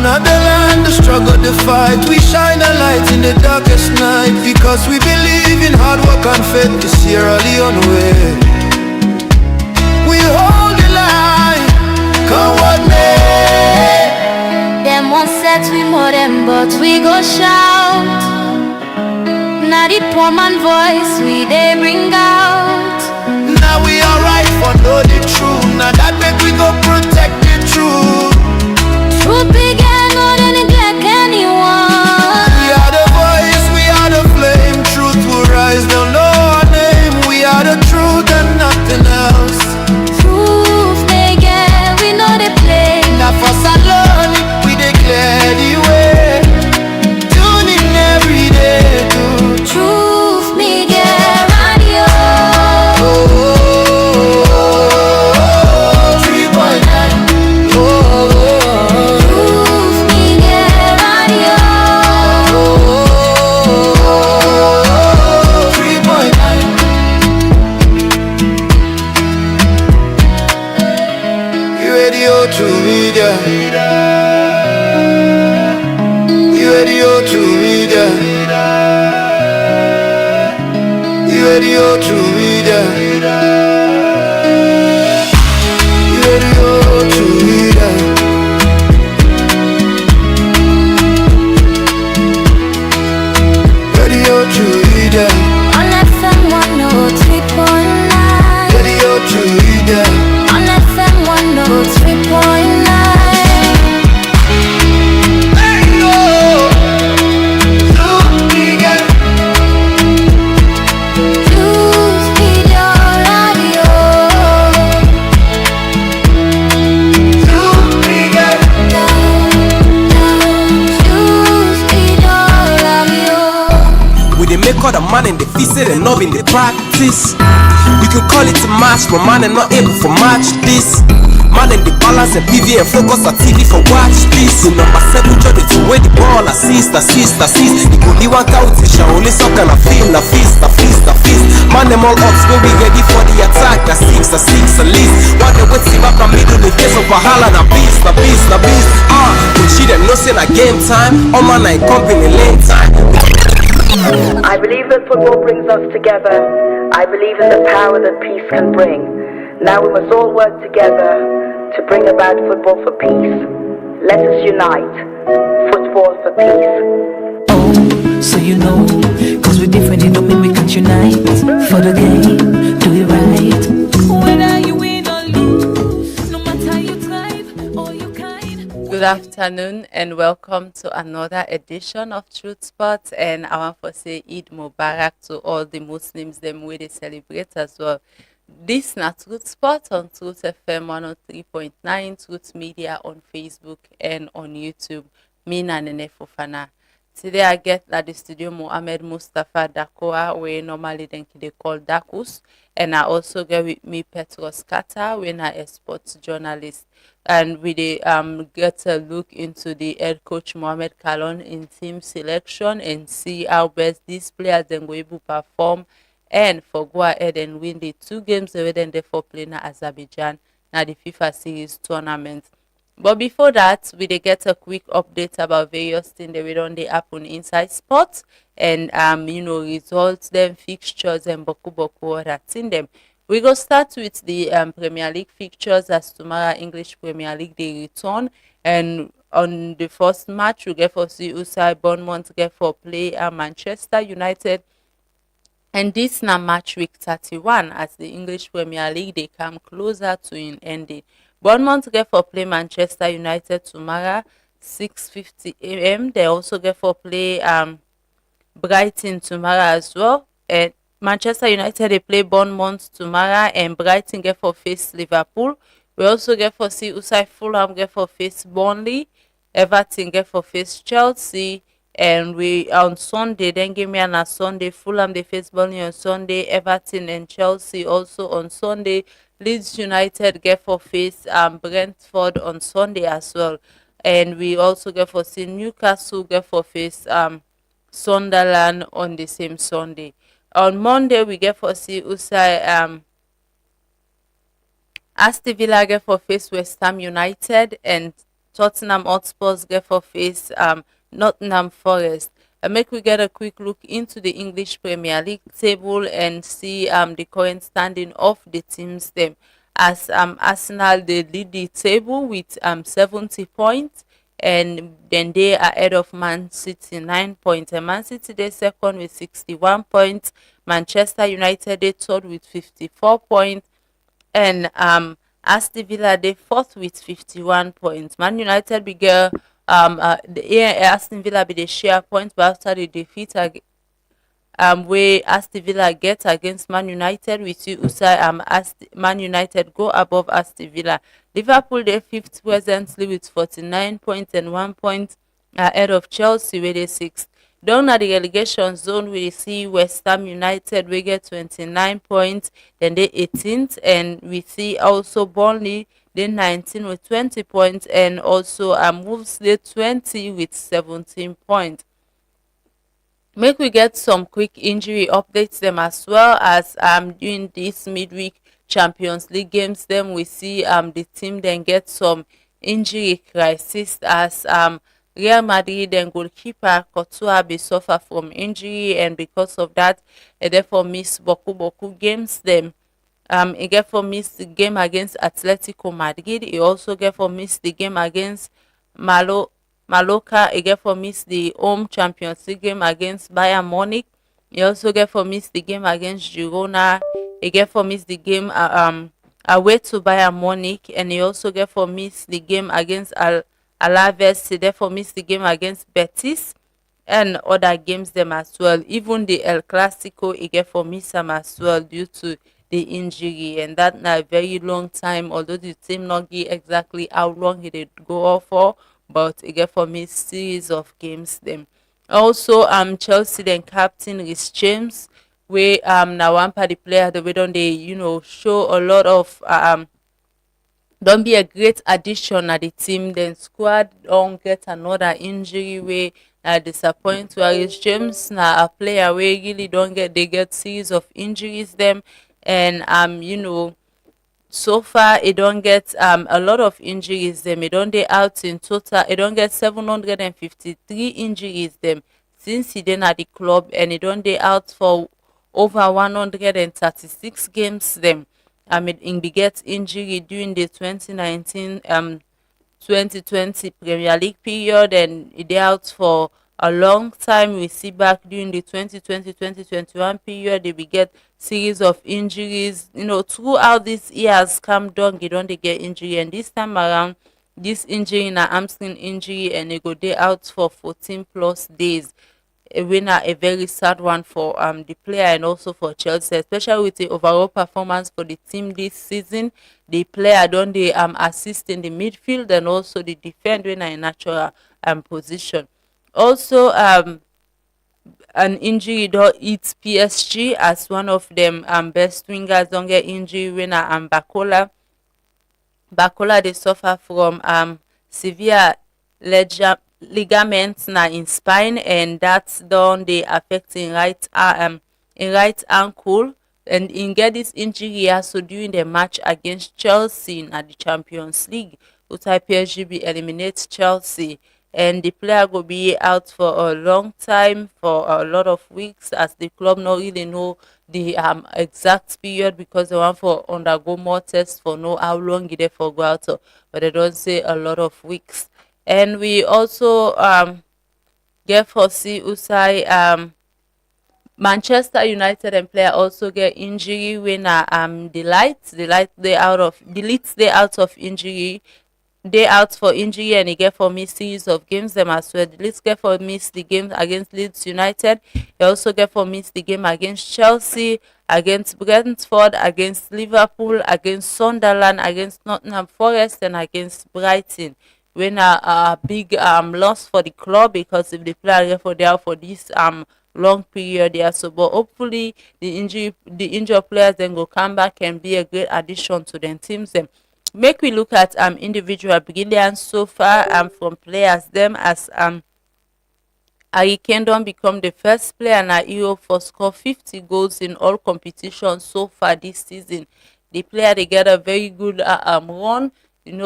Another land, the struggle, the fight. We shine a light in the darkest night, because we believe in hard work and faith. The Sierra Leone way. We hold the line, come what may. Them one set we more them, but we go shout. Now the poor man voice we they bring out. Now we alright for know the truth. Now that make we go protect the truth. Truth began more than neglect anyone. We are the voice, we are the flame. Truth will rise, they'll know our name. We are the truth and nothing else. Truth they get, we know they play. Now for Salon, we declare the way. Tune in every day to Truth me get radio. 3.9. Truth me get radio. 3.9. You radio to media. You radio to media. You radio to media. You radio to media. Radio to media. On FM 103.9. Radio to media. On FM 103.9. Hey yo, to media. Truth be your radio. To media. Truth be your radio. We dey make all the man in the feast and not in the practice. You can call it a match, but man ain't not able for match this. Man in the balance and PV and focus on TV for watch this. The number 7 Jordan to where the ball assist. The only one count is only suck and a feast. Man them all ups when we ready for the attack. The six at least. One day wait see back the middle in case of a holla na beast. When she them no say na game time. All man ain't company lane time. I believe that football brings us together. I believe in the power that peace can bring. Now we must all work together to bring about football for peace. Let us unite. Football for peace. Oh, so you know, cause we're different, it don't mean we can't unite. For the game, do it right. Whether you win or lose, no matter you thrive or you kind. Good afternoon and welcome to another edition of Truth Spot. And I want to say Eid Mubarak to all the Muslims, them way they celebrate as well. This na Truth Spot on Truth FM 103.9, Truth Media on Facebook and on YouTube. Me na Nene Fofana. Today I get at the studio Mohammed Mustafa Dakoa, where normally they call Dakus. And I also get with me Petros Kata, when I a sports journalist. And we get a look into the head coach Mohamed Kalon in team selection and see how best these players then go able to perform and for go ahead and win the 2 games away then for playing Azerbaijan now the FIFA series tournament. But before that, we dey get a quick update about various things that we don't happen inside sports and results, them fixtures and boku that's in them. We go start with the Premier League fixtures as tomorrow English Premier League they return, and on the first match we get for see Usai Bournemouth get for play Manchester United. And this now match week 31 as the English Premier League they come closer to an ending. Bournemouth get for play Manchester United tomorrow 6:50 a.m. They also get for play Brighton tomorrow as well. And Manchester United they play Bournemouth tomorrow and Brighton get for face Liverpool. We also get for see Usai Fulham get for face Burnley. Everton get for face Chelsea. And we on Sunday, then give me on Sunday, Fulham they face Burnley on Sunday, Everton and Chelsea also on Sunday. Leeds United get for face Brentford on Sunday as well. And we also get for see Newcastle get for face Sunderland on the same Sunday. On Monday we get for see Usai Aston Villa get for face West Ham United, and Tottenham Hotspurs get for face Nottingham Forest. Make we get a quick look into the English Premier League table and see the current standing of the teams them. As Arsenal they lead the table with 70 points, and then they are ahead of Man City 9 points. And Man City they second with 61 points. Manchester United they third with 54 points, and Aston Villa they fourth with 51 points. Man United began Aston Villa be the share points, but after the defeat where Aston Villa get against Man United, we see Usai Man United go above Aston Villa. Liverpool they fifth presently with 49 points and 1 point ahead of Chelsea where they sixth. Down at the relegation zone, we see West Ham United we get 29 points, then they 18th, and we see also Burnley they 19 with 20 points, and also Wolves they 20 with 17 points. Make we get some quick injury updates them, as well as during this midweek Champions League games them we see the team then get some injury crisis, as Real Madrid then goalkeeper Courtois be suffer from injury, and because of that therefore miss boku games them. He get for miss the game against Atletico Madrid. He also get for miss the game against Malo Mallorca. He get for miss the home Champions League game against Bayern Munich. He also get for miss the game against Girona. He get for miss the game away to Bayern Munich, and he also get for miss the game against Alaves. He therefore miss the game against Betis and other games them as well. Even the El Clasico, he get for miss them as well due to the injury, and that na a very long time. Although the team not give exactly how long he did go off for, but he get for miss series of games them. Also, Chelsea then captain is James, where now one party player the way don't they show a lot of don't be a great addition at the team. Then squad don't get another injury where disappoint, whereas James now a player where really don't get they get series of injuries them, and so far it don't get a lot of injuries them. It don't they out in total it don't get 753 injuries them since he then at the club, and it don't they out for over 136 games them. In the get injury during the 2019 2020 Premier League period, and they out for a long time. We see back during the 2020-2021 period, they will get series of injuries. Throughout these years, come down, they don't they get injury, and this time around, this injury na hamstring injury, and they go they out for 14 plus days. A winner, a very sad one for the player and also for Chelsea, especially with the overall performance for the team this season. The player don't they assist in the midfield and also the defend when in natural position. Also, an injury don't eat PSG, as one of them best wingers don't get injury winner Bacola they suffer from severe ligaments na in spine, and that's done they affecting in right ankle, and in get this injury also during the match against Chelsea at the Champions League. Utai PSG be eliminate Chelsea, and the player will be out for a long time, for a lot of weeks, as the club not really know the exact period, because they want for undergo more tests for know how long it for go out, but they don't say a lot of weeks. And we also get for see Usai Manchester United and player also get injury when the Leeds they out of injury, they out for injury, and he get for miss series of games them as well. The Leeds get for miss the game against Leeds United. He also get for miss the game against Chelsea, against Brentford, against Liverpool, against Sunderland, against Nottingham Forest, and against Brighton. When a big loss for the club, because if the player get for there for this long period there, so but hopefully the injured players then go come back and be a great addition to them teams them. Make we look at individual brilliance so far from players them, as Harry Kane don become the first player in Europe for score 50 goals in all competitions so far this season. The player they get a very good run.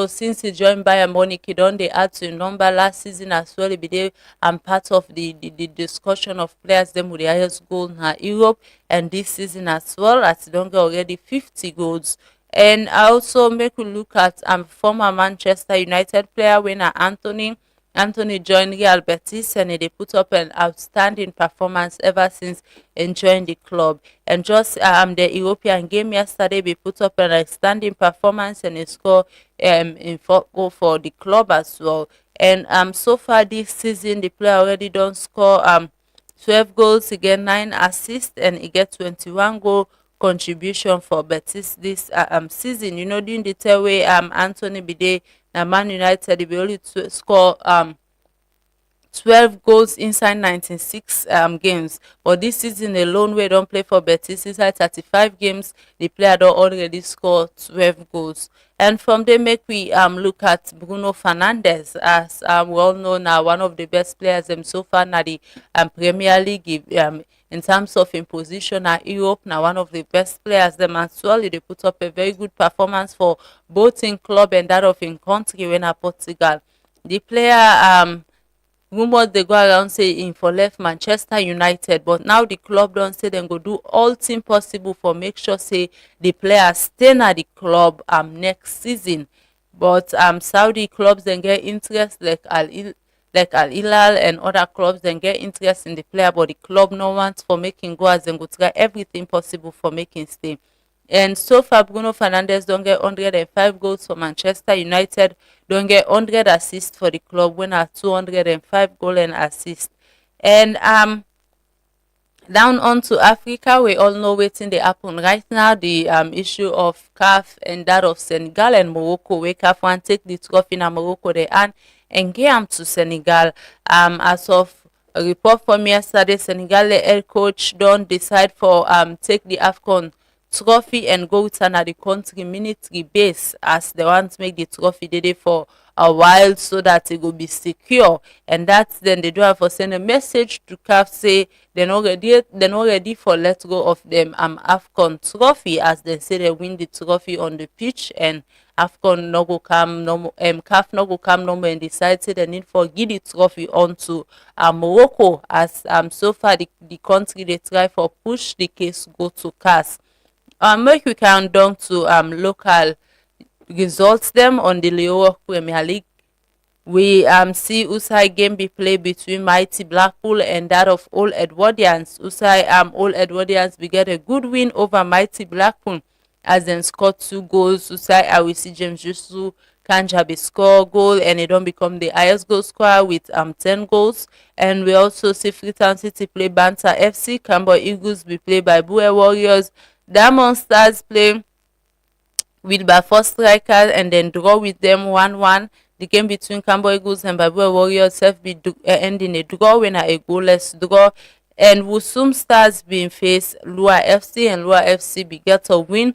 since he joined Bayern Munich, he don dey add to im number. Last season as well, he be dey part of the discussion of players dem with the highest goal na Europe, and this season as well, as he don get already 50 goals. And also make we look at former Manchester United player wey na Anthony joined Real Betis, and they put up an outstanding performance ever since joining the club. And just the European game yesterday, we put up an outstanding performance, and he scored in goal for the club as well. And so far this season, the player already don't score 12 goals, he get 9 assists, and he get 21 goal contribution for Betis this season. During the tell way Anthony Bide na Man United, he be only to score 12 goals inside 96 games, but this season alone wey don play for Betis, inside 35 games the player don already score 12 goals. And from there, make we look at Bruno Fernandes, as we all know na one of the best players so far na the Premier League. In terms of in position at Europe, now one of the best players them as well. They put up a very good performance for both in club and that of in country when at Portugal. The player rumors dey go around say im for left Manchester United, but now the club don say dem go do all thing possible for make sure say the player stay na the club next season. But Saudi clubs dem get interest, like Al Hilal and other clubs dem get interest in the player, but the club no want for making go, as dem go try everything possible for making stay. And so far, Bruno Fernandes don't get 105 goals for Manchester United, don't get 100 assists for the club, when at 205 goal and assist. And down on to Africa, we all know wetin dey happen right now. The issue of CAF and that of Senegal and Morocco, where CAF wan take the trophy na Morocco dey and give am to Senegal. As of a report from yesterday, Senegal head coach don decide for take the AFCON trophy and go with another country military base, as they want to make the trophy dey for a while so that it will be secure. And that's then they do have for send a message to CAF say they're not ready for let go of them AFCON trophy, as they say they win the trophy on the pitch, and AFCON no go come no CAF no go come no more and decide say they need for give the trophy onto Morocco, as so far the country they try for push the case go to CAS. Make we count down to local results them on the Leone Premier League. We see Usai game be played between Mighty Blackpool and that of Old Edwardians. Usai Old Edwardians we get a good win over Mighty Blackpool, as then scored 2 goals. Usai we see James Jusu Kanjabi score goal, and he don't become the highest goal scorer with 10 goals. And we also see Freetown City play Banter FC, Cambo Eagles be played by Bue Warriors, Diamond Stars play with by 4 strikers and then draw with them 1-1. The game between Cambo Eagles and Babua Warriors have been ending a draw when a goalless draw. And Wusum Stars being faced Lua FC, and Lua FC be get a win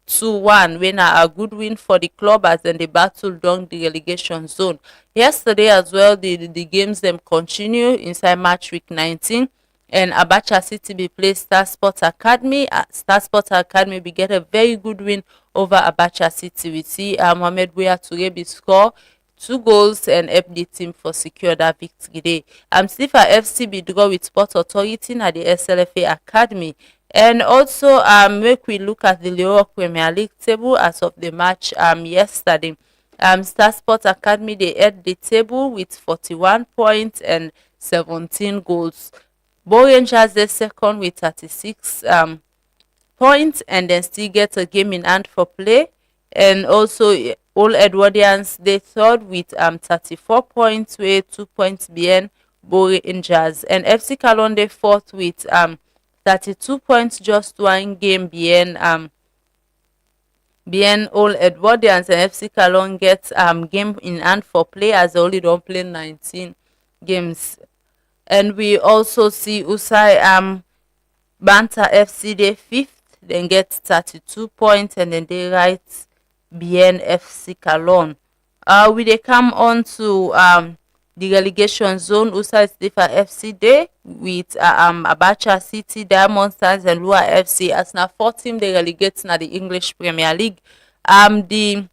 2-1 when a good win for the club, as then the battle down the relegation zone. Yesterday as well, the games them continue inside match week 19. And Abacha City be play Star Sports Academy. Star Sports Academy be get a very good win over Abacha City. We see Mohamed Bouya Toure be score 2 goals and help the team for secure that victory day. Stifa FC be draw with Sport Authority at the SLFA Academy. And also make we look at the Leone Premier League table as of the match yesterday. Star Sports Academy they head the table with 41 points and 17 goals. Bo Rangers the second with 36 points, and then still get a game in hand for play. And also Old Edwardians they third with 34 points, with 2 points behind Bo Rangers. And FC Kalonde fourth with 32 points, just 1 game behind Old Edwardians. And FC Kalon gets game in hand for play, as they only don't play 19 games. And we also see Usai Banta FC they fifth, then get 32 points, and then they right behind FC Kalon. We they come on to the relegation zone. Usai Stifa FC day with Abacha City, Diamond Stars, and Lua FC. As now 4 team they relegate na the English Premier League. The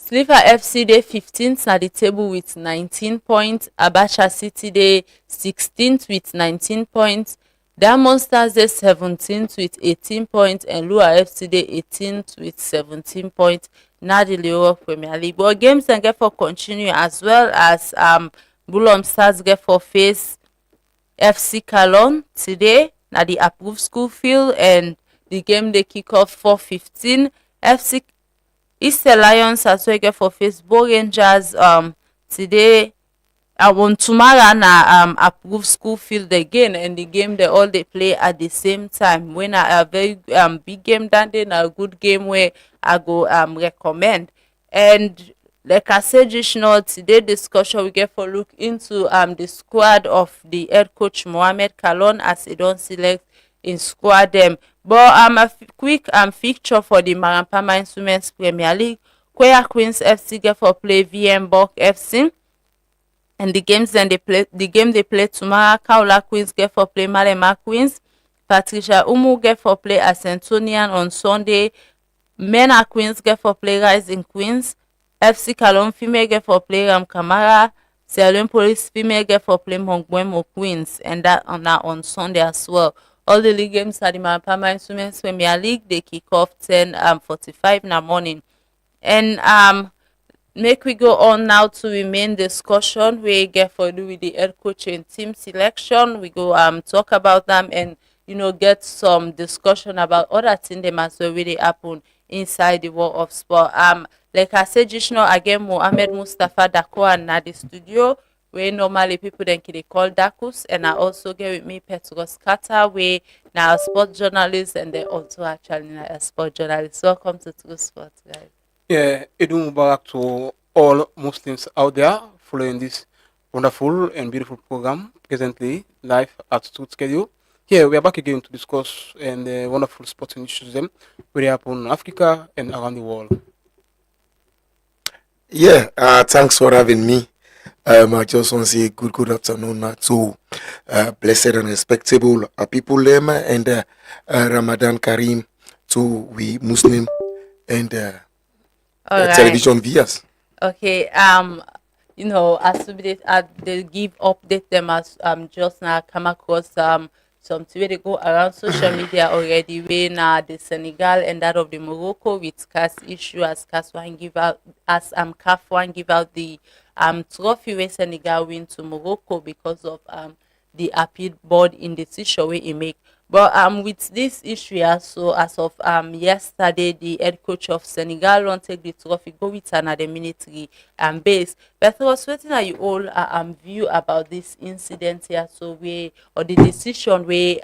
Sliver FC dey 15th na the table with 19 points. Abacha City dey 16th with 19 points. Diamond Stars dey 17th with 18 points and Lua FC dey 18th with 17 points. Na the Leone Premier League. But games dem get for continue as well as Bulom Stars get for face FC Cologne today. Na the approved school field and the game dey kick off 4:15. FC Eastern Lions as well get for face Bo Rangers today. Tomorrow na approved school field again and the game they all dey play at the same time. When a very big game that day, na a good game where I go recommend. And like I said just now, today discussion we get for look into the squad of the head coach Mohamed Kalon as he don't select in squad them. But a quick fixture for the Marampama Women's Premier League. Kwea Queens FC get for play VM Bok FC. And the games then they play tomorrow. Kaula Queens get for play Malema Queens. Patricia Umu get for play as Antonian on Sunday. Mena Queens get for play Rising Queens. FC Kalon female get for play Ram Kamara. Sierra Leone Police female get for play Mongwemo Queens. And that on Sunday as well. All the league games at the Marampama Women's Premier League they kick off 10:45 in the morning. And make we go on now to the main discussion we get for do with the head coach and team selection. We go talk about them and get some discussion about other things them as well really happen inside the world of sport. Like I said just now again, Mohamed Mustafa Dakoa na the studio where normally people then they call Dakus, and I also get with me Petros Kata where now a sport journalist and they also actually a sport journalist. Welcome to True Sports, guys. Yeah, Edu Mubarak to all Muslims out there following this wonderful and beautiful program presently live at Truth Schedule. Here we are back again to discuss and wonderful sporting issues them where they happen in Africa and around the world. Yeah, thanks for having me. I just want to say good afternoon to blessed and respectable people them and Ramadan Kareem to we Muslim and television viewers. Okay. As they give update them as just now come across something where they go around social media already when the Senegal and that of the Morocco with CAS issue as CAS one give out as CAF one give out the trophy where Senegal win to Morocco because of the appeal board in the decision where he make. But with this issue also as of yesterday, the head coach of Senegal won't take the trophy, go with another military base. But I was waiting that you all view about this incident here, so we or the decision where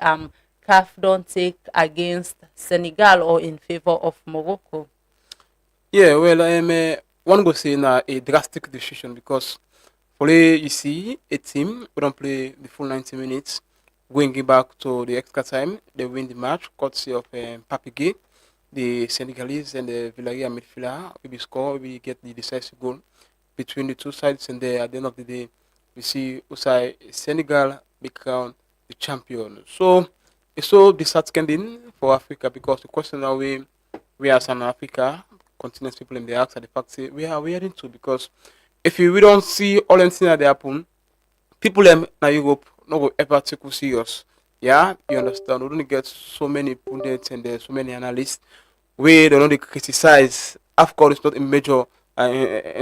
CAF don't take against Senegal or in favor of Morocco. Yeah, well, one go say a drastic decision because play you see a team we don't play the full 90 minutes. Going back to the extra time, they win the match, courtesy of Papigé, the Senegalese and the Villarreal midfielder. We score, we get the decisive goal between the two sides, and at the end of the day, we see Usai Senegal become the champion. So it's so disheartening for Africa because the question now we as an Africa, continent people in the ask are the fact say we are heading to because if we don't see all anything that happen, people in Europe no go ever take you serious. Yeah, you understand. We don't get so many pundits and there's so many analysts where they don't criticize. Afcon is not a major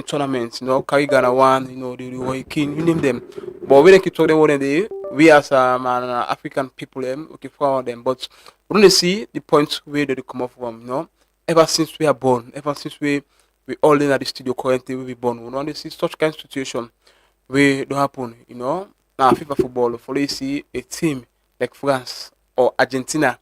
tournament. Carry Ghana one, the Roy King, you name them. But we don't keep talking about them. We as African people, we keep following them. But we don't see the point where they come off from. Ever since we are born, ever since we all in at the studio currently, we be born. We don't see such kind of situation where don't happen. Now, FIFA football, for you see a team like France or Argentina,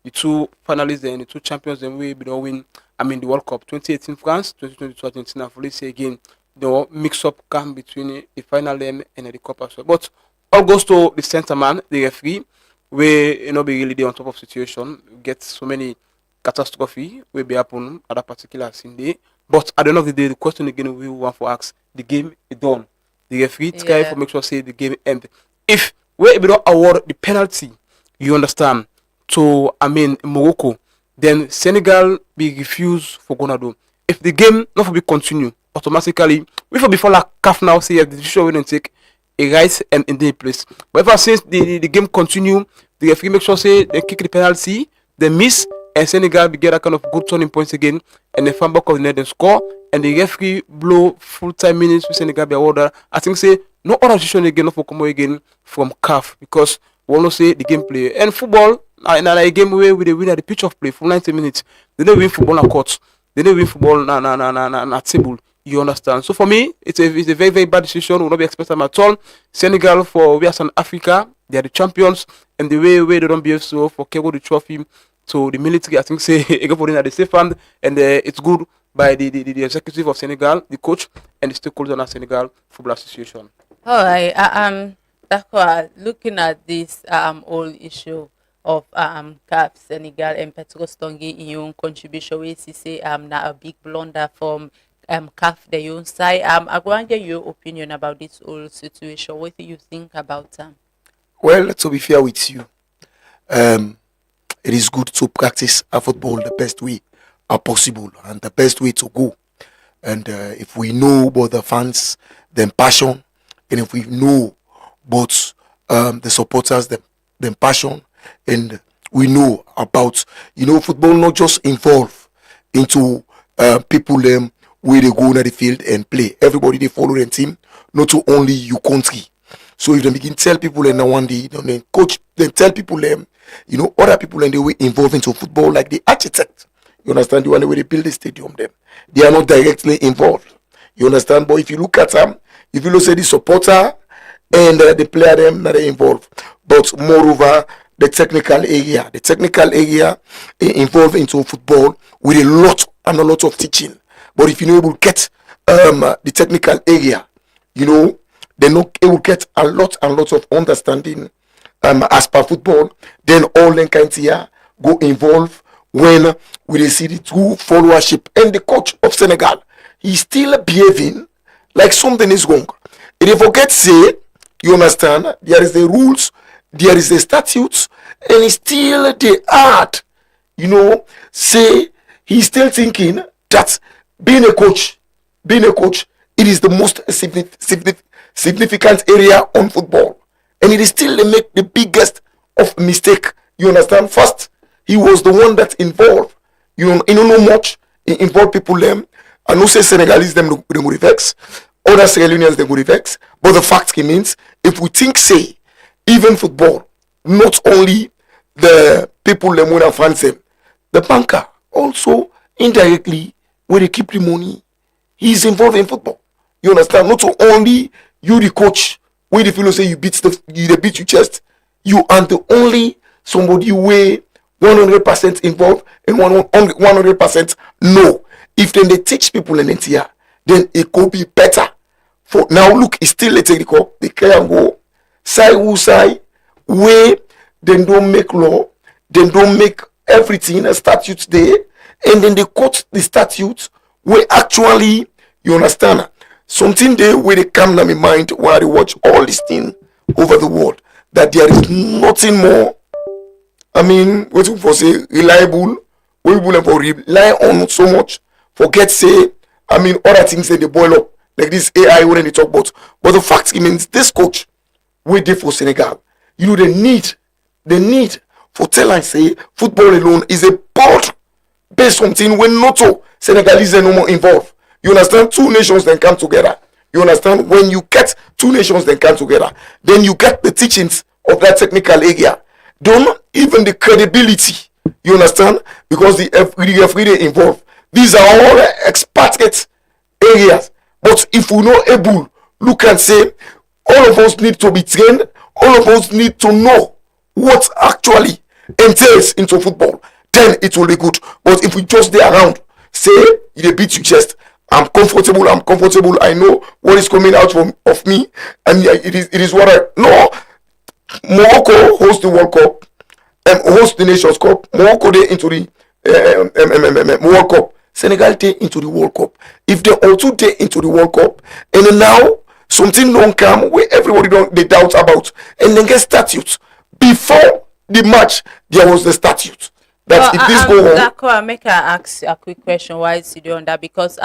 the two finalists and the two champions, then we don't win. The World Cup 2018 France, 2022 Argentina. For you see again, the mix up come between the final them and the cup as well. But all goes to the center man, the referee, where be really there on top of situation, get so many catastrophe will be happen at that particular scene day. But at the end of the day, the question again we want to ask: the game is done. The referee try to make sure say the game end. If we don't award the penalty, you understand, to Morocco, then Senegal be refused for gonna do. If the game not for be continue, automatically. Before like CAF now say the decision we don't take a right and in the place. But ever since the game continue, the referee make sure say they kick the penalty, they miss, and Senegal be get a kind of good turning points again, and the fan back of the net and score, and the referee blow full time minutes with Senegal be order. I think say no other decision again no for come again from CAF because we want to say the gameplay and football. In a game where we win at the pitch of play for 90 minutes, they don't win football on court. They don't win football na table. You understand? So for me, it's a very very bad decision. Will not be expected at all. Senegal for we as an Africa, they are the champions, and the way they don't behave so for carry the trophy to the military, I think say go for at the safe hand, and it's good by the executive of Senegal, the coach, and the stakeholders of Senegal Football Association. All right. D'accord. Looking at this whole issue of CAF Senegal and Petros Tongi in your contribution, we say na a big blunder from CAF the own side. I want to get your opinion about this whole situation. What do you think about Well, to be fair with you, it is good to practice a football the best way possible and the best way to go. And if we know about the fans, then passion, and if we know about the supporters, then passion, and we know about football not just involve into people where they go on the field and play. Everybody they follow their team, not to only your country. So if they begin tell people and one day, then coach, then tell people other people and they were involved into football like the architect. You understand? The one where they build the stadium, them they are not directly involved. You understand? But if you look at them, if you look at the supporter and the player them, not involved. But moreover, the technical area involved into football with a lot of teaching. But if you're not able to get the technical area, they're not able to get a lot of understanding as per football. Then all them kinds here go involve when we see the true followership and the coach of Senegal. He's still behaving like something is wrong. And if forget say, you understand, there is the rules, there is the statutes, and he's still the art. Say he's still thinking that being a coach, it is the most significant area on football. And it is still make the biggest of mistake. You understand? First, he was the one that involved. You don't know much. He involved people them. I know say Senegalese them they would vex. Other Sierra Leoneans they would vex. But the fact means if we think say even football, not only the people them who are fans them, the banker also indirectly where they keep the money, he's involved in football. You understand? Not only you the coach, where the fellow say you beat your chest, you are the only somebody where 100% involved and 100% no. If then they teach people in India, then it could be better. For now, look, it's still a technical. They can go side where they don't make law, they don't make everything a statute there, and then they quote the statute where actually you understand something there where they come to my mind while they watch all this thing over the world that there is nothing more. I mean, what you for say reliable, we will for rely on so much. Forget say, I mean, other things that they boil up like this AI when they talk about. But the fact means this coach we did for Senegal. The need for tell and say football alone is a board based something when not so Senegalese are no more involved. You understand? Two nations then come together. You understand? When you get two nations then come together, then you get the teachings of that technical area. Don't even the credibility. You understand? Because the referee involved. These are all expatriate areas. But if we're not able, look and say, all of us need to be trained. All of us need to know what actually entails into football. Then it will be good. But if we just stay around, say you beat your chest, I'm comfortable. I know what is coming out of me, and it is what I know. Morocco hosts the World Cup and hosts the Nations Cup. Morocco they into the World Cup. Senegal they into the World Cup. If they also they into the World Cup, and then now something don't come where everybody don't they doubt about, and then get statutes before the match. There was the statute That if this go on, Lakora, make I ask a quick question. Why is you doing that? Because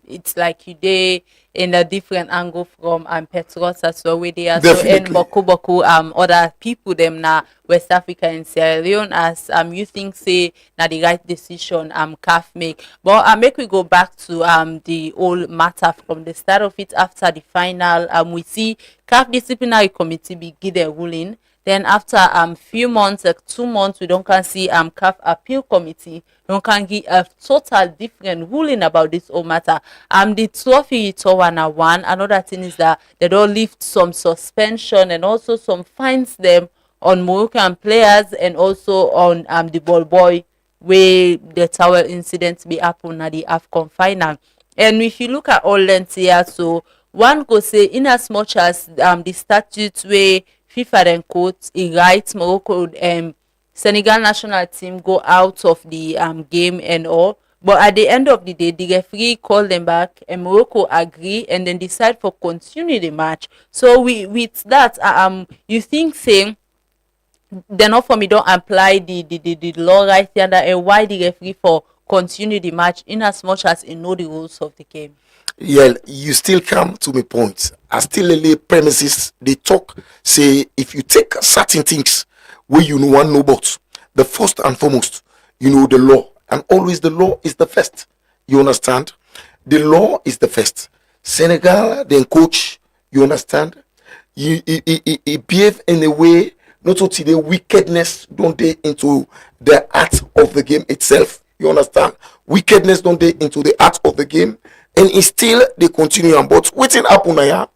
it's like you dey in a different angle from Petros as well, where they are so and Definitely. boku other people them na West Africa and Sierra Leone as you think say na the right decision CAF make. But make we go back to the whole matter from the start of it after the final. We see CAF disciplinary committee be give a ruling. Then after few months, like 2 months, we don't can see CAF appeal committee don't can give a total different ruling about this whole matter. The trophy one. Another thing is that they don't lift some suspension and also some fines them on Moroccan players and also on the ball boy where the tower incident be happen at the AFCON final. And if you look at all lengths here, so one could say in as much as the statutes where FIFA then quote it right Morocco Senegal national team go out of the game and all. But at the end of the day, the referee called them back and Morocco agree and then decide for continue the match. So with that, you think saying they not for me don't apply the law right there and why the referee for continue the match in as much as he know the rules of the game. yeah, you still come to my point. I still lay premises. They talk, say, if you take certain things where you know one know about, the first and foremost, you know the law. And always the law is the first. You understand? The law is the first. Senegal, then coach, you understand? He behave in a way, not only the wickedness don't they into the art of the game itself. You understand? Wickedness don't they into the art of the game. And it's still they continue on. But waiting happen now,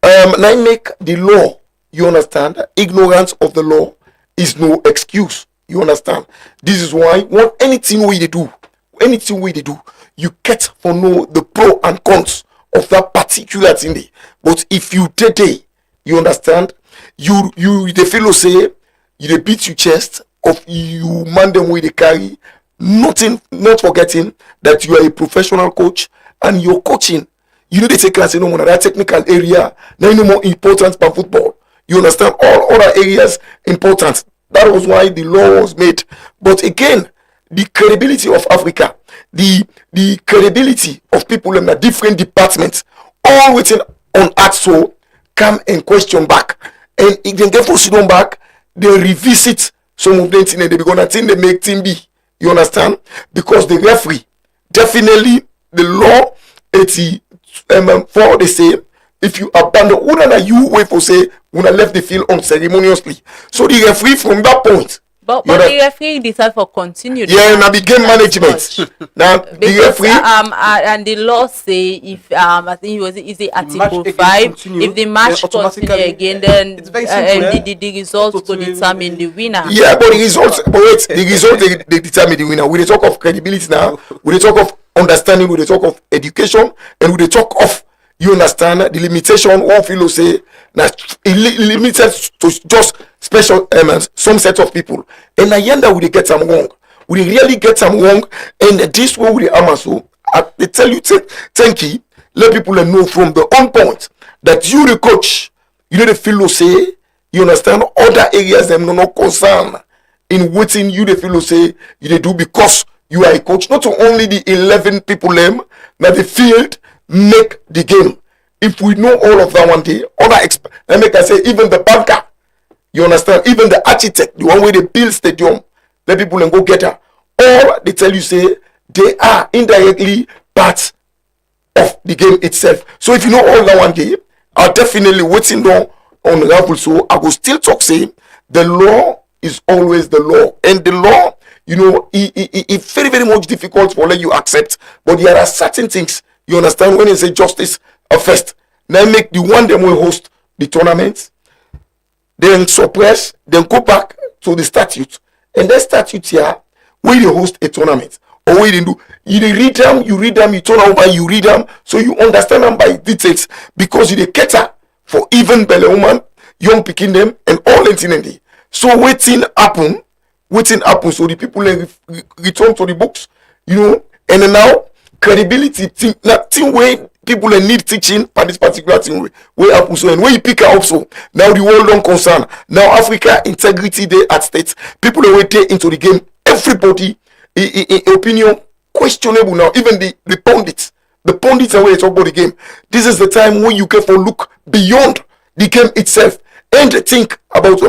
now make the law, you understand? Ignorance of the law is no excuse. You understand? This is why anything we do, you get for know the pro and cons of that particular thing. But if you today, you understand, you the fellow say, you dey beat your chest of you man them way they carry, nothing, not forgetting that you are a professional coach and you're coaching. You know they take class in no more that technical area, now no more important than football. You understand? All other areas important. That was why the law was made. But again, the credibility of Africa, the credibility of people in the different departments, all written on art so come and question back. And if they get for sit down back, they revisit some of them things and they be gonna think they make team B. You understand? Because the referee, definitely the law 84 they say if you abandon una you wait for say una left the field unceremoniously. So the referee from that point. But the referee decide for continue. Yeah, now the game management. Now the referee and the law say if I think it was easy Article 5. If the match continue again, then the results could determine the winner. Yeah, but the results, they determine the winner. We dey talk of credibility now. We dey talk of understanding. We dey talk of education, and we dey talk of, you understand, the limitation. One fellow say that limited to just special some set of people. And Ayanda we get some wrong. We really get some wrong. And this way we are so they tell you thank you. Let people know from the on point that you the coach, you know the fellow say, you understand other areas them no concern in waiting you the fellow say you they do because you are a coach. Not only the 11 people them that the field make the game. If we know all of that one day, I make I say even the banker, you understand, even the architect, the one where they build stadium, let people and go get her. All they tell you say they are indirectly part of the game itself. So if you know all that one day, I'll definitely waiting down on the level. So I will still talk saying the law is always the law, and the law, you know, it's very very much difficult for let you accept. But there are certain things you understand when you say justice first. Now make the one them will host the tournament, then suppress, then go back to the statute, and that statute here where you host a tournament or where you do you read them, you turn over, you read them, so you understand them by details because you cater for even belly woman, young picking them, and all anything. So waiting happen. So the people return to the books, you know, and then now credibility thing, nothing way people need teaching for this particular thing where happen so and where you pick up so now the world don't concern now Africa integrity day at state people wait into the game everybody opinion questionable now. Even the pundits are where they talk about the game. This is the time when you can for look beyond the game itself and think about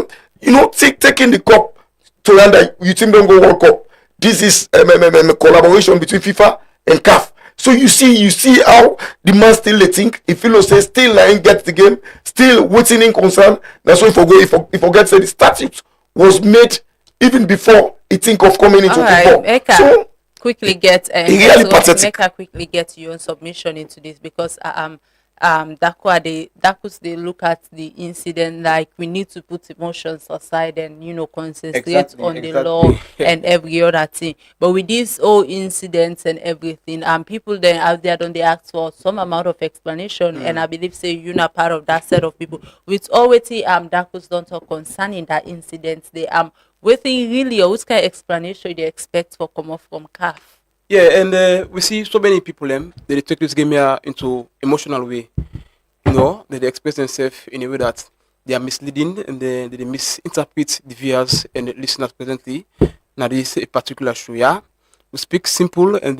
taking the cup to Rwanda. You think don't go World Cup. This is a collaboration between FIFA and CAF. So you see how the man still think. If you say still ain't get the game, still waiting in concern. That's why if forget say the statute was made even before he think of coming into football. So quickly get really pathetic. make her quickly get your own submission into this, because Dakus they look at the incident like we need to put emotions aside and concentrate on the law and every other thing. But with these whole incidents and everything, people then out there don't they ask for some amount of explanation, and I believe say you're not part of that set of people. With already Dakus don't talk concerning that incident. They waiting really or which kind of explanation they expect for come off from CAF. Yeah, and we see so many people they take this game here into emotional way. They express themselves in a way that they are misleading and they misinterpret the viewers and the listeners presently. Now this is a particular show, yeah. We speak simple and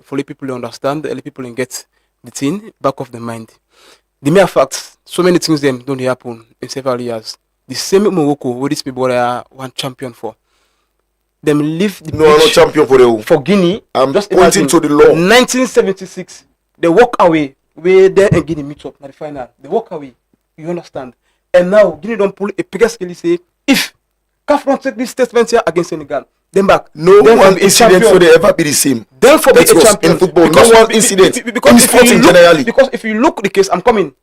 for the people to understand, the people can get the thing back of the mind. The mere fact, so many things them don't happen in several years. The same Morocco, where these people are one champion for. Them leave the no champion for Guinea. I'm just pointing to the law. 1976, they walk away. Where there and Guinea meet up at the final. They walk away. You understand? And now Guinea don't pull a bigger scale. Say if CAF don't take this statement here against Senegal, then back. No one incident will they ever be the same. Then for be a champion in football. No one incident. Because generally. Because if you look the case, I'm coming.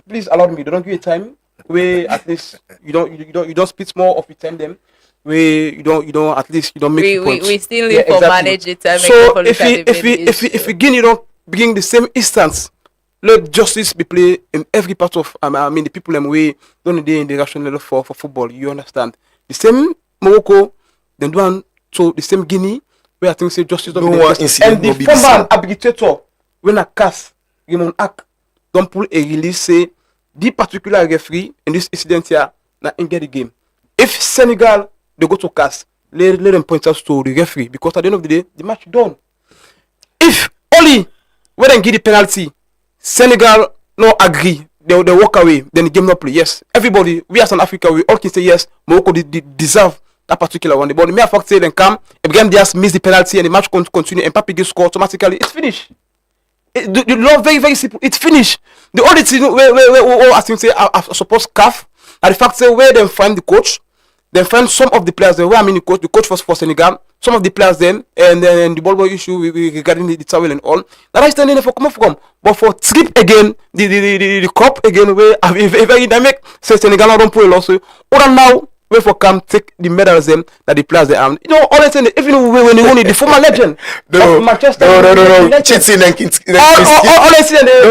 Please allow me. They don't give you time. Where at least you don't split more of your time them. Where you don't at least you don't make points. We still need for manage the time. So if Guinea don't begin the same instance, let justice be played in every part of the people way don't they in the rational for football. You understand? The same Morocco, then one so the same Guinea where I think say justice don't be and the former arbitrator when a cast Raymond Ak don't pull a release say the particular referee in this incident here na in get the game. If Senegal they go to cast, let them point out to the referee because at the end of the day the match done. If only when they give the penalty, Senegal no agree, they walk away, then the game not play. Yes, everybody, we as an Africa, we all can say yes, Morocco deserve that particular one. But the mere fact say then come, if game just miss the penalty and the match continue and Mbappe gets score automatically, it's finished. The law very very simple, it's finished. The only thing where I think say I suppose CAF, and the fact say where they find the coach, they find some of the players there. Where the coach was for Senegal, some of the players then, and then the ball issue regarding the towel and all. That is standing there for come from. But for trip again, the cup again, where very dynamic, say Senegal don't play also. Or now, where for come take the medals them that the players they are. Honestly, even when they won it, the former legend of Manchester. No. Cheating and honestly, the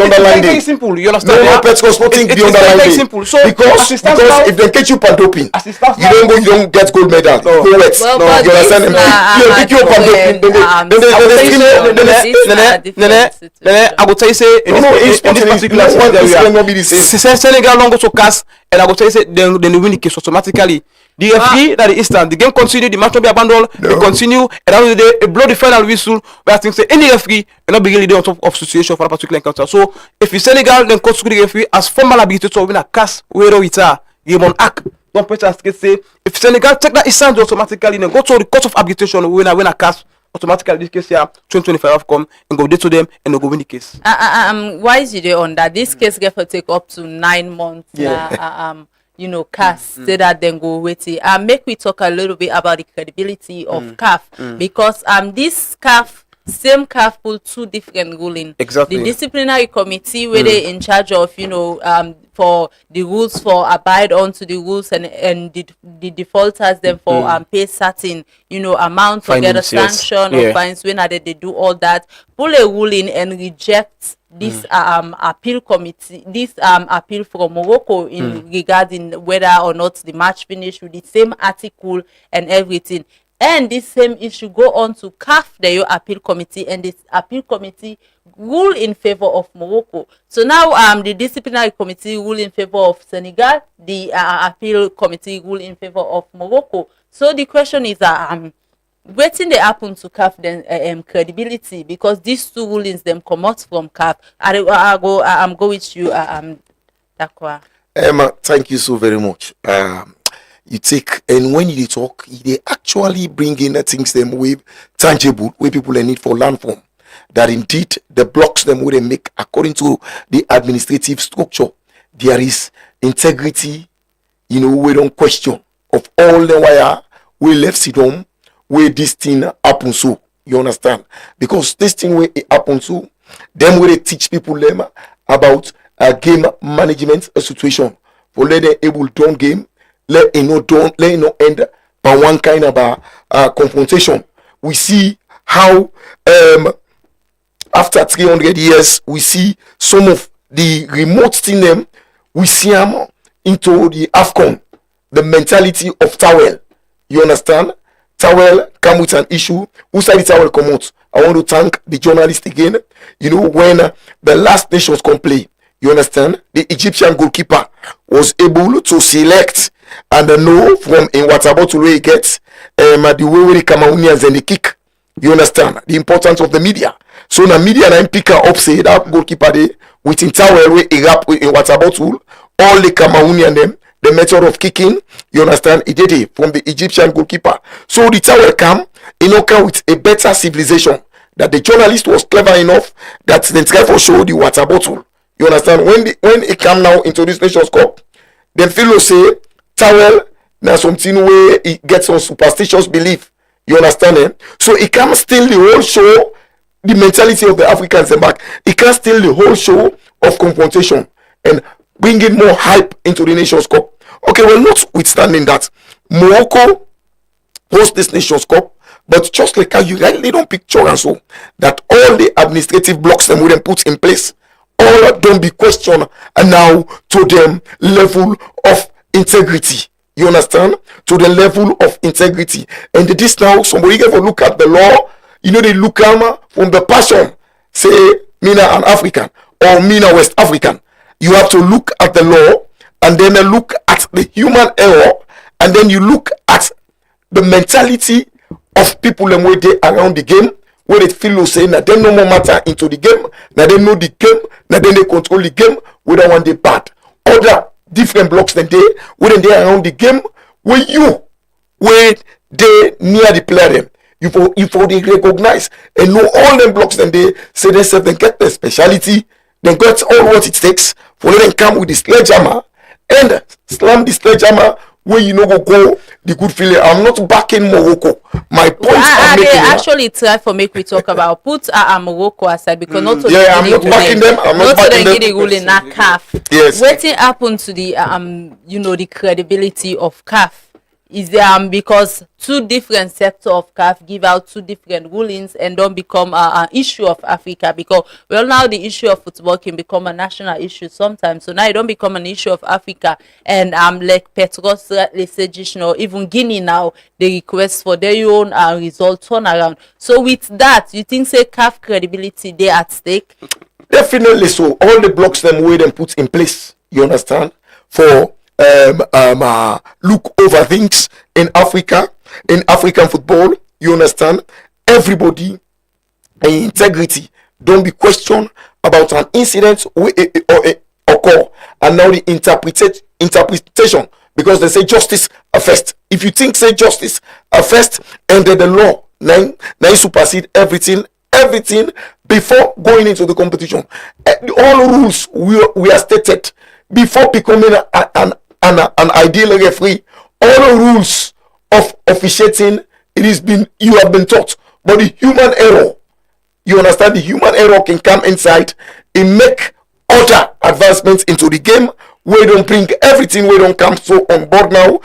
underlying very simple. You understand? No, Petros not think the underlying simple. So because if they catch you pan doping, you don't get gold medal. No, you understand? You pick you up pan doping. I go tell you say in this particular Senegal don't go to cast, and I go tell you say then they win the case automatically. The referee that the instant the game continue, the match will be abandoned. They continue, and at the end of the day, a blow the final whistle. Where I think say any referee will not be really on top of situation for a particular encounter. So if you Senegal then coach the referee as formal ability to win a cast, where it are Raymond Ak. Don't put us say if Senegal take that instant automatically, then go to the court of arbitration win a cast. Automatically this case here 2025 come and go there to them and they go win the case. Why is you on that? This case get for take up to 9 months. Yeah. CAF say that then go wait. Make we talk a little bit about the credibility of CAF because this same CAF pull two different ruling. Exactly. The disciplinary committee where they in charge of for the rules for abide on to the rules and the defaulters them for pay certain amount to get a sanction or fines when they do all that, pull a ruling and reject this appeal committee, this appeal from Morocco in regarding whether or not the match finished with the same article and everything. And this same issue go on to CAF, the appeal committee, and this appeal committee rule in favor of Morocco. So now the disciplinary committee rule in favor of Senegal, the appeal committee rule in favor of Morocco. So the question is waiting they happen to CAF then credibility, because these two rulings them come out from CAF. I'm go with you Dakwa. Emma, thank you so very much. You take, and when you talk, they actually bring in the things them with tangible, where people need for land form. That indeed the blocks them where they make according to the administrative structure, there is integrity, we don't question of all the wire we left sit home where this thing happen so. You understand? Because this thing where it happen so, them where they teach people them about game management situation for let them able done game. Let it not end by one kind of confrontation. We see how after 300 years we see some of the remote thing them we see them into the AFCON, the mentality of towel. You understand? Towel come with an issue. Who said the towel come out? I want to thank the journalist again. When the last Nations Cup play, you understand? The Egyptian goalkeeper was able to select and know from in what about to he gets the way the Cameroonians and the kick. You understand the importance of the media. So the media and pick her up say that goalkeeper they within towel way he rap in what about to all the Cameroonian them the method of kicking. You understand it did it from the Egyptian goalkeeper. So the towel come come with a better civilization that the journalist was clever enough that they try for show the water bottle. You understand when it come now into this Nations Cup, then fellow say towel now something where it gets some superstitious belief. You understand eh? So it can steal the whole show, the mentality of the Africans and back. It can steal the whole show of confrontation and bringing more hype into the Nations Cup. Okay, well, notwithstanding that, Morocco hosts this Nations Cup, but just like how you rightly don't picture and so that all the administrative blocks them wouldn't put in place, all don't be questioned and now to them level of integrity. You understand? To the level of integrity. And this now, somebody ever look at the law, they look from the passion, say, Mina an African or Mina West African. You have to look at the law and then look at the human error and then you look at the mentality of people and where they around the game, where they feel saying that they no more matter into the game, that they know the game, that then they control the game, whether one they bad. Other different blocks than they, when they around the game, where they near the player them. You for they recognize and know all them blocks then they say themselves then get the speciality, then get all what it takes for them come with the sledgehammer and slam the sledgehammer where go the good feeling. I'm not backing Morocco. My point I'm making actually try for make we talk about put Morocco aside because not to I'm not backing them. I'm not backing them. The ruling not CAF. Yes. Waiting happen to the the credibility of CAF is because two different sectors of CAF give out two different rulings and don't become an issue of Africa, because now the issue of football can become a national issue sometimes. So now it don't become an issue of Africa, and like Petros, or even Guinea now they request for their own result turnaround. So with that, you think say CAF credibility they at stake? Definitely so. All the blocks them way them put in place. You understand? For look over things in Africa, in African football. You understand? Everybody in integrity don't be questioned about an incident or occur, and now the interpretation, because they say justice first. If you think say justice first and then the law now supersede everything before going into the competition. All rules we are stated before becoming an ideal referee. All rules of officiating you have been taught, but the human error, you understand, the human error can come inside and make other advancements into the game. We don't bring everything, we don't come so on board now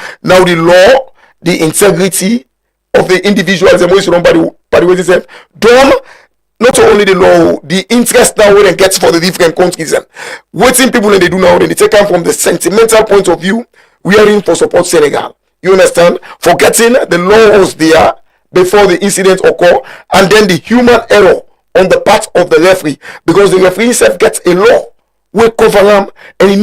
the law, the integrity of the individuals and ways run by the way itself done. Not only the law, the interest now when they get for the different countries and waiting people they do now, then they take them from the sentimental point of view. We are in for support Senegal. You understand? Forgetting the law was there before the incident occur, and then the human error on the part of the referee, because the referee himself gets a law wey cover am, and he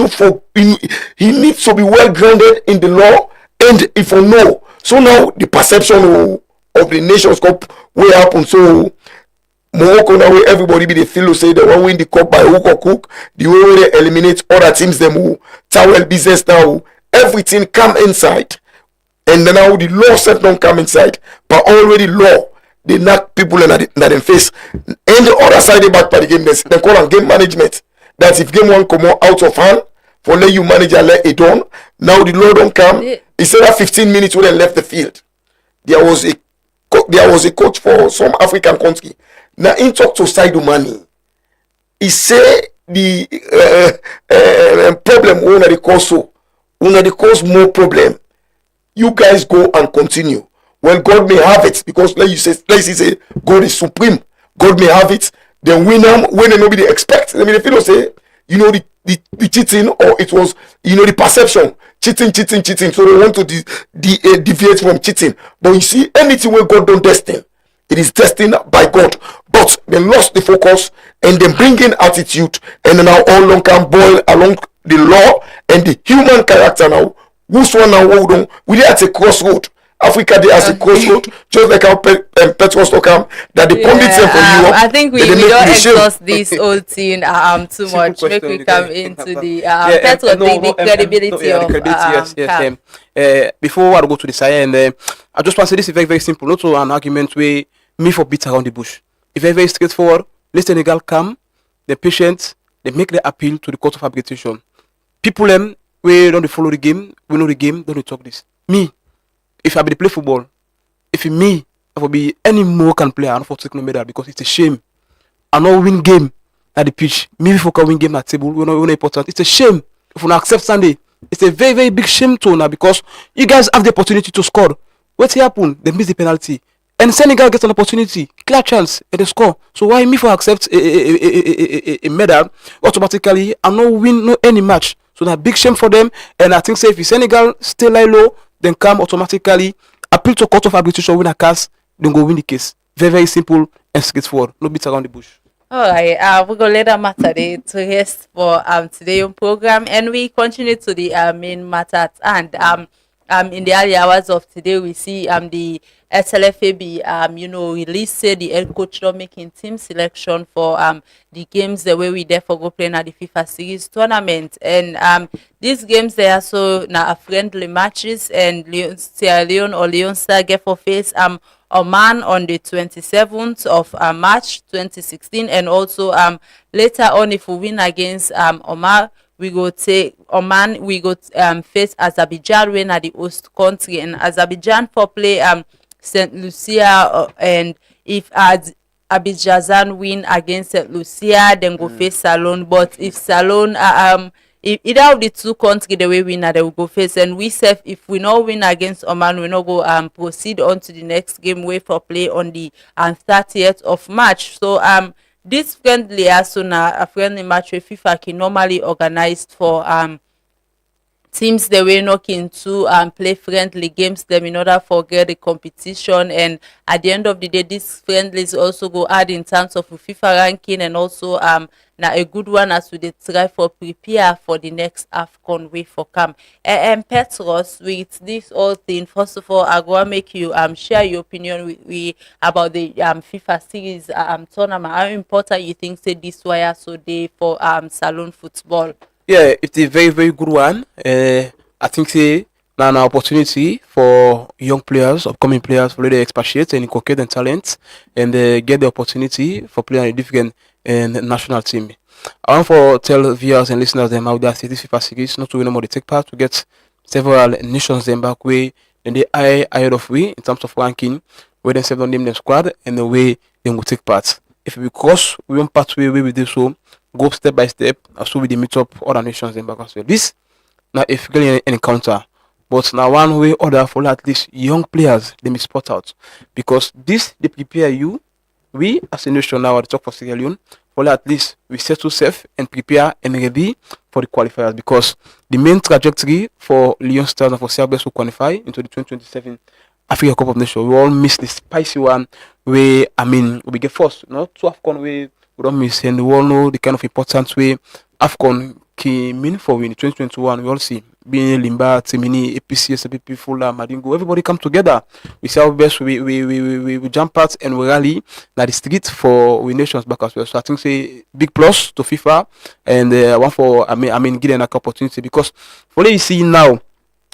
needs to be well grounded in the law, and if you know. So now the perception of the Nations Cup will happen. So Morocco now wey everybody be dey feel say they wan win the cup by hook or crook, the way wey they eliminate other teams dem who towel business now, everything come inside, and then now the law set don come inside, but already law dey knack people in dem face. And the other side dey back by the game, dem call am game management. That if game wan comot out of hand, for let you manage and let it done. Now the law don come. Instead of 15 minutes when they left the field, there was a coach for some African country. Now in talk to Sadio Mane, he say the problem una dey cause more problem. You guys go and continue. Well, God may have it, because let's say God is supreme. God may have it. Then win them when nobody expect. I mean, if you don't say, the cheating, or it was, the perception, cheating. So they want to deviate from cheating. But you see, anything where God don't destine, it is destined by God. But they lost the focus, and then bring in attitude, and then now all long can boil along the law and the human character now. Who's one now? We are at a crossroad. Africa they as a crossroad, just like how Petros talk that the pundits for Europe. I think we don't exhaust this whole thing too much. Make we come into the Petros, the credibility of yes. Before I go to the side, and I just want to say this is very, very simple. Not so an argument where me for beat around the bush. It's very, very straightforward. Let Senegal come, the patient, they make the appeal to the court of arbitration. People them we don't follow the game, we know the game, don't talk this. Me. If I be play football, if me, I will be any Moroccan player, I don't take no medal, because it's a shame. I know win game at the pitch. Me if we can win game at table, we know important. It's a shame if we not accept Sunday. It's a very, very big shame to now, because you guys have the opportunity to score. What happen? They miss the penalty, and Senegal gets an opportunity, clear chance, and they score. So why me for accept a medal automatically and not win no any match? So that big shame for them. And I think say if Senegal stay lie low, then come automatically, appeal to court of arbitration, win a case, then go win the case. Very, very simple and straightforward. No beats around the bush. Alright, we're gonna let that matter there to rest for today on program, and we continue to the main matter at hand. In the early hours of today, we see the SLFAB release say the head coach not making team selection for the games the way we therefore go playing at the FIFA series tournament, and these games they are so now friendly matches, and Sierra Leone or Leone Star get for face Oman on the 27th of March 2016, and also later on, if we win against Oman, we go take Oman, we go face Azerbaijan when at the host country, and Azerbaijan for play St. Lucia, and if Azerbaijan win against St. Lucia, then go face Salon. But if Salon if either of the two countries the way winner they will go face, and we say if we not win against Oman, we not go proceed on to the next game way for play on the 30th of March. So this friendly also now a friendly match with FIFA can normally organized for teams they were knocking to play friendly games them in order for get the competition, and at the end of the day this friendlies also go add in terms of FIFA ranking, and also now a good one as we try for prepare for the next AFCON way for come. And Petros, with this whole thing, first of all I go make you share your opinion with we about the FIFA series tournament. How important you think say this wire so day for Salon football? Yeah, it's a very, very good one. I think say now an opportunity for young players, upcoming players, for they expatriate and inculcate their talent, and get the opportunity for playing a different national team. I want to tell viewers and listeners them out there say this FIFA series not to win more they take part to get several nations them back way, and they are ahead of we in terms of ranking, where they seven name them squad and the way they will take part. If we cross we won't part way we do so, go step by step, as we meet up other nations them back as well. This now if you get an encounter, but now one way or other for at least young players they may spot out, because this they prepare you. We as a nation now at the top for Sierra Leone, for at least we settle safe and prepare and ready for the qualifiers, because the main trajectory for Leone Stars and for Serbia to qualify into the 2027 Africa Cup of Nations. We all miss the spicy one where we get first. To AFCON we don't miss, and we all know the kind of importance way AFCON came in for in 2021. We all see being Limba, Timini, APC, SPP, Fula, Madingo, everybody come together. We say our best, we jump out and we rally like the street for we nations back as well. So I think say big plus to FIFA and one for getting an opportunity because for you see now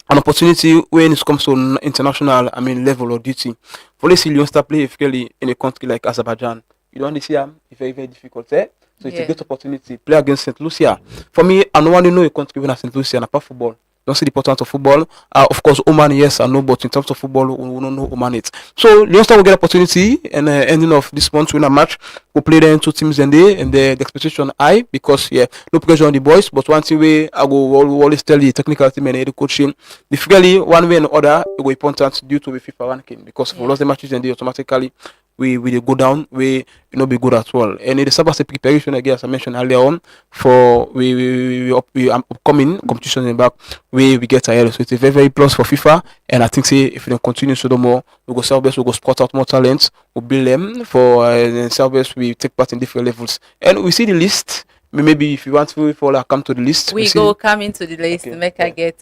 an opportunity when it comes to international level or duty. For let's see Leone start play effectively in a country like Azerbaijan. You don't see it's very, very difficult there. So it's a great opportunity. Play against St. Lucia. For me, I don't want to know a country when St. Lucia and apart football. Don't see the importance of football. Of course, Oman, yes, I know, but in terms of football, we don't know Oman it. So Leone Star will get opportunity and ending of this month win a match. We'll play them 2 teams and the expectation high because no pressure on the boys. But one thing way I go always tell the technical team and the coaching, difficultly one way and other it will important due to the FIFA ranking because if we lost the matches and they automatically we go down, we be good as well. And it is about the preparation again, as I mentioned earlier on, for we upcoming competition in back we get ahead. So it's a very, very plus for FIFA. And I think say if we don't continue so the more, we go self best, we go spot out more talents, we build them for self best, we take part in different levels. And we see the list. Maybe if you want to come to the list, we go come into the list. Okay. Make I get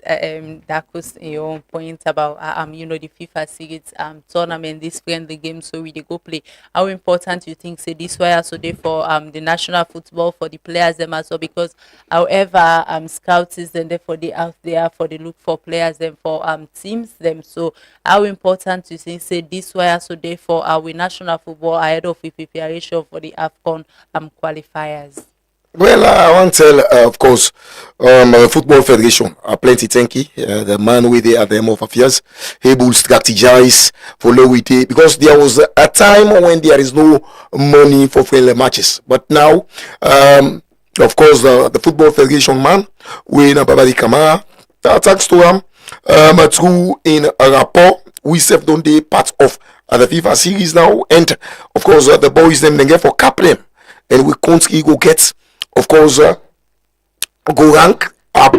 that was your own point about the FIFA series tournament, this friendly game, so we go play. How important you think say this way also there for the national football for the players them as well, because however scouts is then there for the out there for the look for players them for teams them. So how important you think say this way also there for our national football ahead of the preparation for the AFCON qualifiers? Well, I want to tell, of course, Football Federation, plenty thank you. The man with the at the end of affairs, able to strategize, follow with it, because there was a time when there is no money for friendly matches. But now, of course, the Football Federation man, with Babadi Kamara, thanks to him, through in a rapport, we serve on the part of the FIFA series now, and of course, the boys them they get for cap them, and we can't go get. Of course, go rank up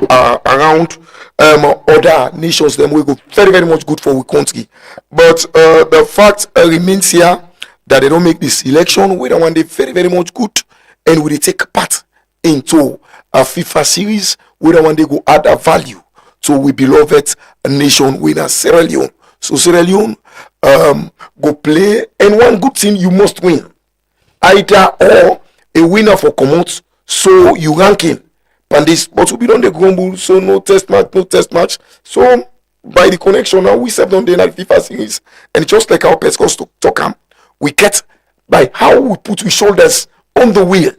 around other nations. Then we go very, very much good for we country. But the fact remains here that they don't make the selection. We don't want they very, very much good, and we take part into a FIFA series. We don't want they go add a value to we beloved nation winner Sierra Leone. So Sierra Leone go play, and one good thing you must win, either or a winner for commode. So you ranking this, but we don't grumble, so no test match. So by the connection now we serve on the FIFA series, and just like our pets goes to talk we get by how we put our shoulders on the wheel,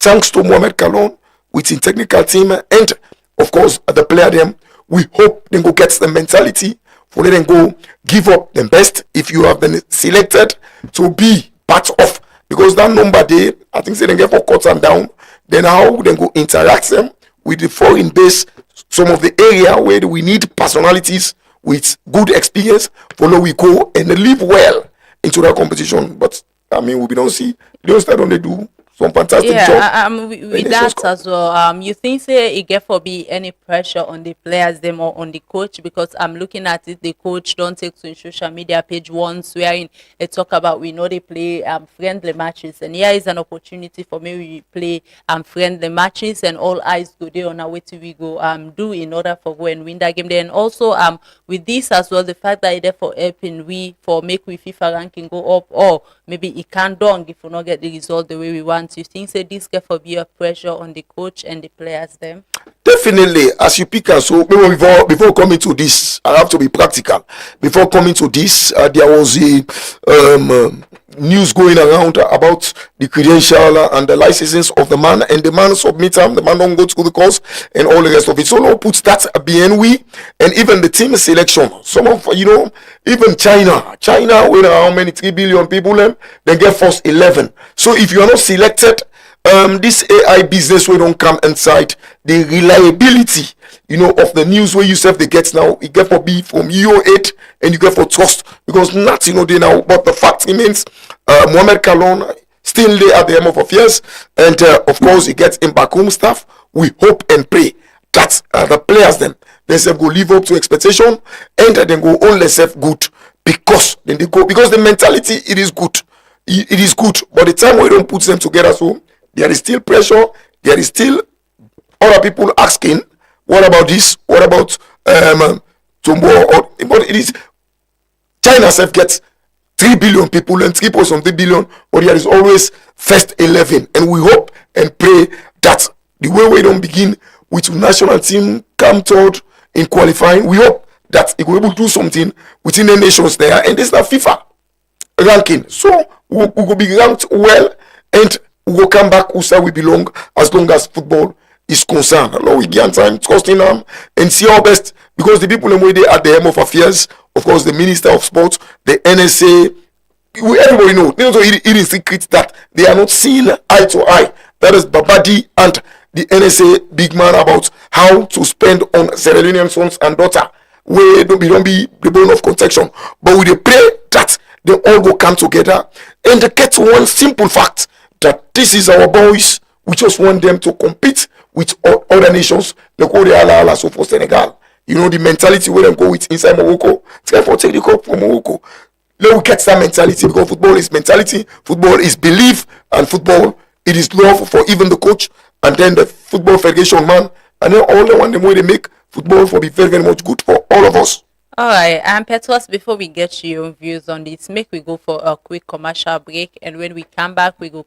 thanks to Mohamed Kalon with his technical team, and of course the player them. We hope they go get the mentality for them go give up the best if you have been selected to be part of, because that number they I think they get for cuts and down. Then how then go interact them with the foreign base, some of the area where we need personalities with good experience, follow we go and live well into that competition. But we don't see those that only do some fantastic job. With that as well, you think say it get for be any pressure on the players them or on the coach? Because I'm looking at it, the coach don't take to social media page once wherein they talk about we know they play friendly matches, and here is an opportunity for me we play friendly matches and all eyes go there on our way to we go do in order for go and win that game. Then also with this as well, the fact that it therefore helping we for make we FIFA ranking go up, or maybe it can't done if we not get the result the way we want. You think say this get for be a pressure on the coach and the players them? Definitely, as you pick us. So before coming to this, I have to be practical. Before coming to this, there was a news going around about the credential and the licenses of the man, and the man submit them. The man don't go through the course and all the rest of it. So now puts that BNW and even the team selection. Some of even China with how many 3 billion people they get first 11. So if you are not selected, this AI business we don't come inside the reliability of the news where you self they get now, it get for be from UO8 and you get for trust, because not they now, but the fact remains Mohamed Kalon still there at the end of affairs, and of course he gets in back home staff. We hope and pray that the players them themselves go live up to expectation, and then go on themselves good because then they go because the mentality it is good. It is good, but the time we don't put them together, so there is still pressure. There is still other people asking, "What about this? What about tomorrow?" But it is China self gets 3 billion people and 3.something billion, but there is always first 11, and we hope and pray that the way we don't begin with national team come third in qualifying, we hope that it will be able to do something within the nations there, and this is not FIFA ranking, so we will be ranked well, and we will come back where we belong as long as football is concerned. Lord, we give time trusting them and see our best, because the people in way they at the helm of affairs, of course, the Minister of Sports, the NSA, everybody know. They also it is secret that they are not seen eye to eye. That is Babadi and the NSA big man about how to spend on Sierra Leonean sons and daughter. We don't be the bone of contention, but we pray that they all go come together and they get one simple fact that this is our boys. We just want them to compete with other nations. They go the ala so for Senegal. You know the mentality where them go with inside Morocco. Therefore, take the cup from Morocco. Let we get that mentality, because football is mentality, football is belief, and football it is love for even the coach and then the football federation man, and then all the one the way they make football for be very very much good for all of us. All right, Petros, before we get to your views on this, make we go for a quick commercial break, and when we come back, we go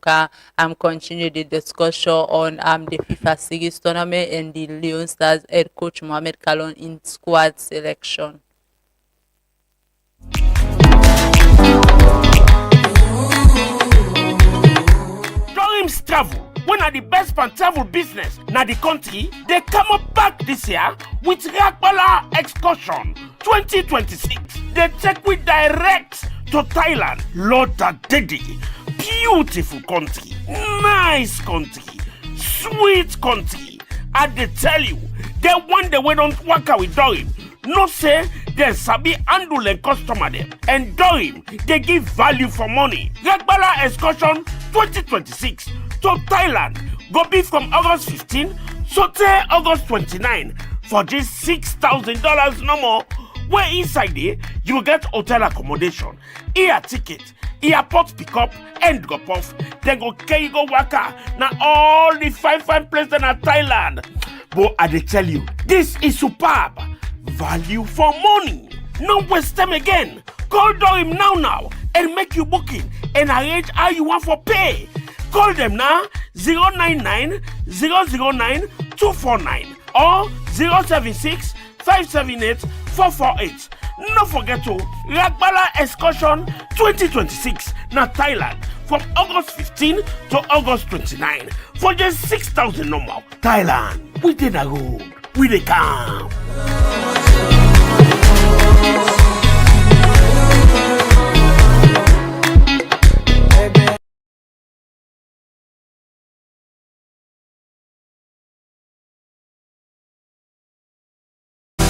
continue the discussion on the FIFA Series tournament and the Leone Stars head coach Mohamed Kalon in squad selection. Dreams Travel, one of the best pan travel business na the country, they come up back this year with Rakbala Excursion 2026. They take we direct to Thailand, Lord Daddy. Beautiful country, nice country, sweet country. And they tell you, they want the way don't work out with Dorim. No say they sabi handle and customer them. And Dorim, they give value for money. Rakbala Excursion 2026 to Thailand go be from August 15 to August 29 for just $6,000 no more. Where inside there you will get hotel accommodation, air ticket, airport pickup, and drop off. Then go carry go waka. Now all the fine places in Thailand. But I dey tell you, this is superb value for money. No waste time again. Call Dorim now and make you booking and arrange how you want for pay. Call them now 099 009 249 or 076 578 448. No forget to Rakbala Excursion 2026 na Thailand from August 15 to August 29 for just 6,000 normal. Thailand, we did a road, we dey come.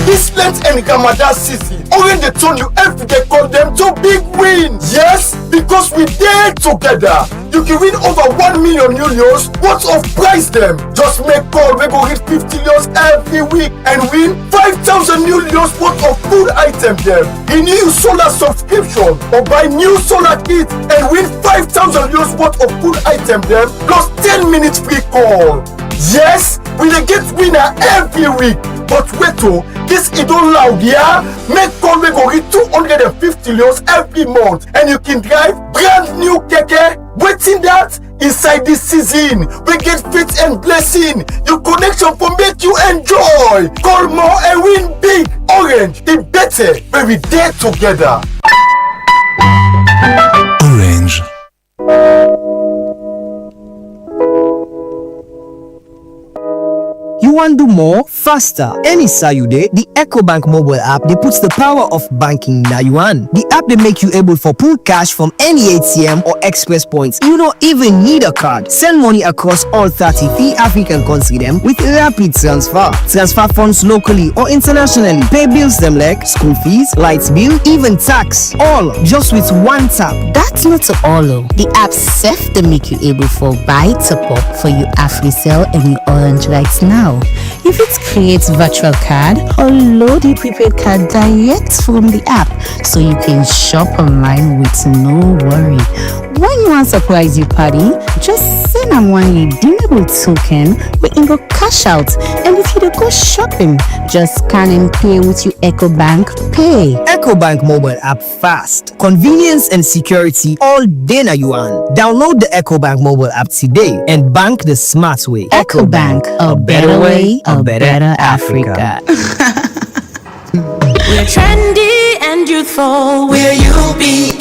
This Lent and Ramadan season, Orange they turn you every day call them to big wins. Yes, because we dare together. You can win over 1 million euros worth of prize them. Just make call, we go hit 50 euros every week and win 5,000 euros worth of food item them. Renew solar subscription or buy new solar kit and win 5,000 euros worth of food item them plus 10 minutes free call. Yes, we dey get winner every week. But wait oh, this is don't loud, yeah? Make call we go reach 250 euros every month and you can drive brand new keke. Waiting that inside this season, we get fit and blessing. Your connection for make you enjoy. Call more and win big. Orange, the better when we there together. Orange. You want to do more faster? Anytime you dey, the EcoBank mobile app they puts the power of banking na you want. The app they make you able for pull cash from any ATM or express points. You don't even need a card. Send money across all 33 African countries them with rapid transfer. Transfer funds locally or internationally. Pay bills them like school fees, lights bill, even tax. All just with one tap. That's not all. The app safe to make you able for buy top up for your AfriCell and your Orange right now. If it creates virtual card or load the prepaid card direct from the app so you can shop online with no worry. When you want surprise your party, just send them one redeemable token where you go cash out. And if you don't go shopping, just scan and pay with your EcoBank Pay. EcoBank mobile app fast. Convenience and security all day na yuan. Download the EcoBank mobile app today and bank the smart way. EcoBank, a better way, a better Africa. We're trendy and youthful. We're UBA.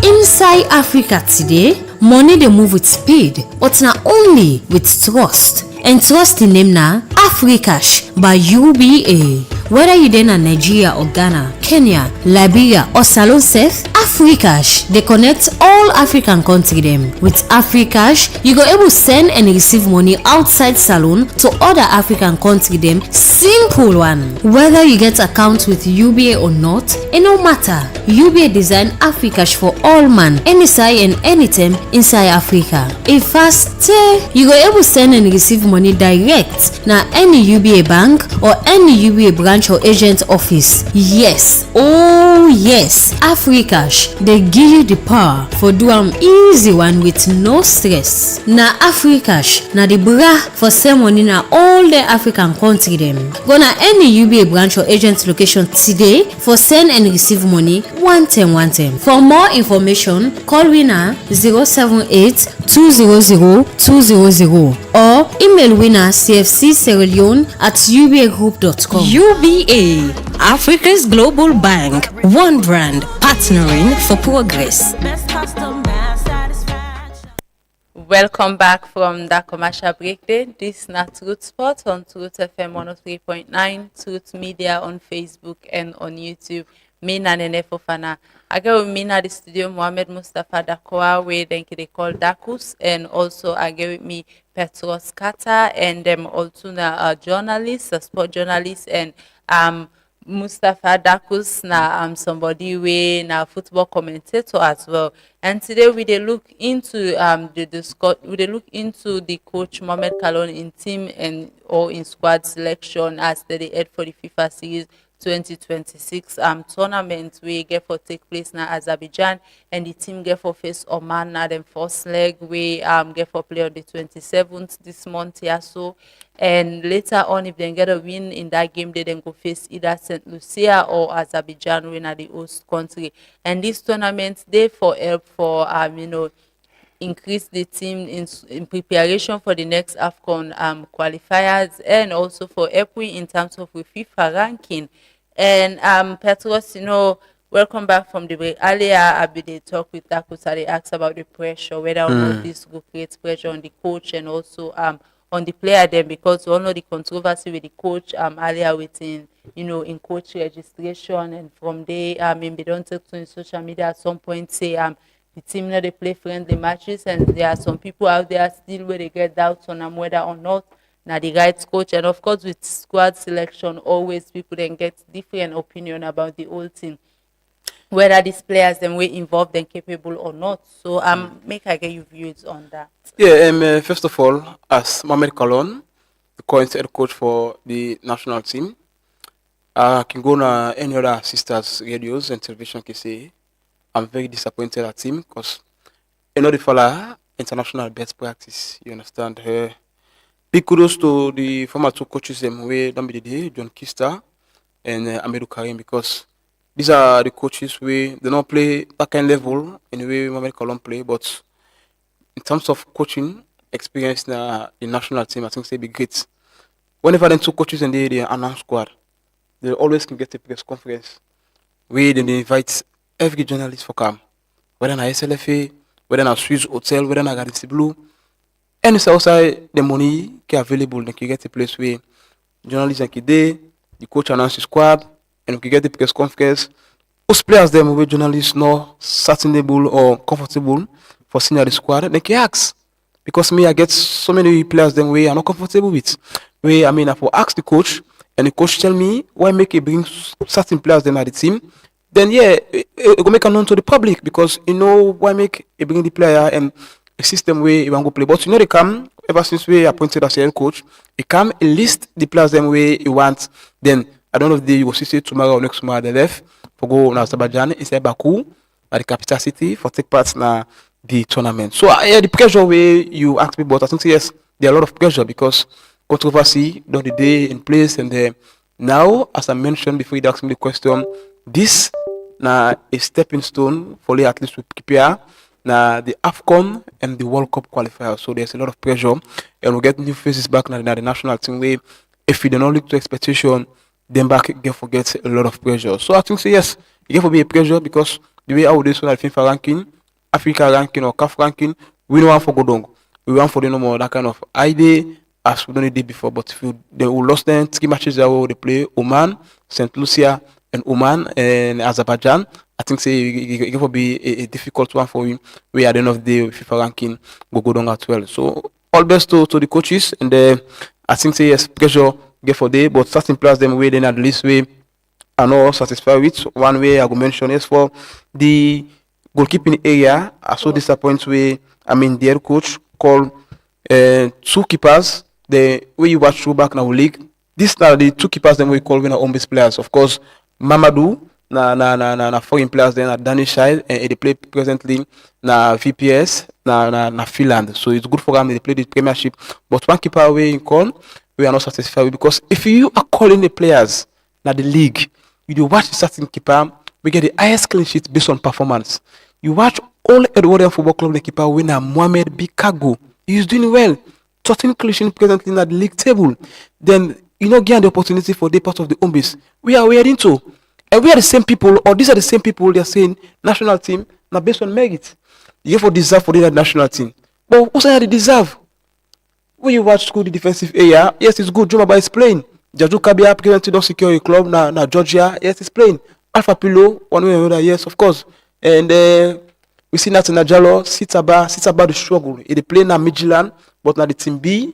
Inside Africa today, money they move with speed, but not only with trust. And trust in name na Africash by UBA. Whether you in Nigeria or Ghana, Kenya, Liberia or Salon Safe, Africash they connect all African country them. With Africash, you go able send and receive money outside Salon to other African country them. Simple one. Whether you get account with UBA or not, it no matter. UBA design Africash for all man, any size and anytime inside Africa. If fast, you go able send and receive money direct na any UBA bank or any UBA branch or agent office. Yes, oh yes, Africash they give you the power for do am easy one with no stress. Na Africash na the bra for send money na all the African country them. Go na any UBA branch or agent location today for send and receive money one time. For more information, call we na 078 200 200 or email we na cfcsierraleone@ubagroup.com. UBA, Africa's global bank, one brand, partnering for progress. Welcome back from that commercial break day. This is not Truth Spot on Truth FM 103.9, Truth Media on Facebook and on YouTube. Me na Nene Fofana. I get with me na the studio Mohamed Mustafa Dakoa, where they call Dakus, and also I get with me Petros Kata, and them also a journalist, a sport journalist, and Mustafa Dakus na somebody we na football commentator as well. And today we dey look into the coach Mohamed Kalon in team and or in squad selection as they head for the FIFA series 2026 tournament we get for take place na Azerbaijan, and the team get for face Oman na them first leg we get for play on the 27th this month here. So and later on, if they get a win in that game, they then go face either St. Lucia or Azerbaijan, when are the host country. And this tournament they for help for increase the team in preparation for the next AFCON qualifiers, and also for helping in terms of with FIFA ranking. And Petros, welcome back from the break. Earlier, I did talk with Dakusa. They asked about the pressure, whether or not this will create pressure on the coach and also on the player then, because we all know the controversy with the coach earlier within in coach registration, and from there they don't take to in social media at some point say the team now they play friendly matches, and there are some people out there still where they get doubts on whether or not now the right coach. And of course with squad selection always people then get different opinion about the whole team, whether these players then were involved and capable or not. So make I get your views on that. Yeah, first of all, as Mohamed Kalon, the current head coach for the national team, I can go on any other sisters radios and television can say I'm very disappointed at him because they follow international best practice. You understand? Big kudos to the former two coaches them where don't be the day, John Kista and Amadou Karim, because these are the coaches where they don't play that kind of level in the way Mohamed Kalon play, but in terms of coaching experience in the national team, I think they be great. Whenever them two coaches and they announce squad, they always can get a press conference where they invite every journalist for come, whether na SLFA, whether na Swiss Hotel, whether na Galaxy Blue, and it's outside the money can available. Then you get a place where journalists can there, the coach announces squad, and we can get the press conference. Most players them where journalists not sustainable or comfortable for senior the squad, they can ask. Because me, I get so many players them way I'm not comfortable with. Where I for ask the coach, and the coach tell me why make it bring certain players them at the team. Then it go make a known to the public, because why make it bring the player and a system where you want to play. But they come ever since we appointed as a head coach, he come, he list the players them way he wants. Then at the end of the day, you will see tomorrow or next tomorrow they left for go in Azerbaijan, inside Baku, at the capital city, for take part in the tournament. So yeah, the pressure way you ask me about, I think yes, there are a lot of pressure because controversy done the day in place, and now, as I mentioned before you asked me the question, this na a stepping stone for the at least to prepare na the AFCON and the World Cup qualifier. So there's a lot of pressure, and we get new faces back now the national team way. If you don't look to expectation, then back again forget a lot of pressure. So I think say yes, it get for me a pressure because the way how they so that FIFA ranking, Africa ranking or CAF ranking, we don't want for go down. We want for the no more that kind of idea as we done the day before. But if you they will lost them 3 matches that they play Oman, Saint Lucia, and Oman and Azerbaijan, I think say it will be a difficult one for him. We at the end of the day FIFA ranking go down as well. So all best to the coaches, and I think say yes, pressure get for day, but certain players them way then at least way are not satisfied with. One way I will mention is for the goalkeeping area. I saw disappoint way. I mean the head coach called 2 keepers. The way you watch through back now league. These are the 2 keepers them we call home base players. Of course, Mamadou na foreign players then at Danish side, and they play presently na VPS na Finland. So it's good for them. They play the Premiership. But one keeper we in call, we are not satisfied with, because if you are calling the players na the league, you do watch a certain keeper, we get the highest clean sheet based on performance. You watch all Edwardian Football Club the keeper winner Mohamed Bikago. He's doing well. 13 clean sheet presently at the league table. Then you know get the opportunity for the part of the home base. We are into. And we are the same people, or these are the same people they are saying national team now based on merit. You have for deserve for the national team. But who say they deserve? When you watch school the defensive area, yes, it's good. Jumaba is playing. Jaju Kabia presently don't secure a club na Georgia, yes, it's playing. Alpha Pilo, one way or another, yes, of course. And we see that in Najalo, Sitaba the struggle. They play na Midland, but now the team B,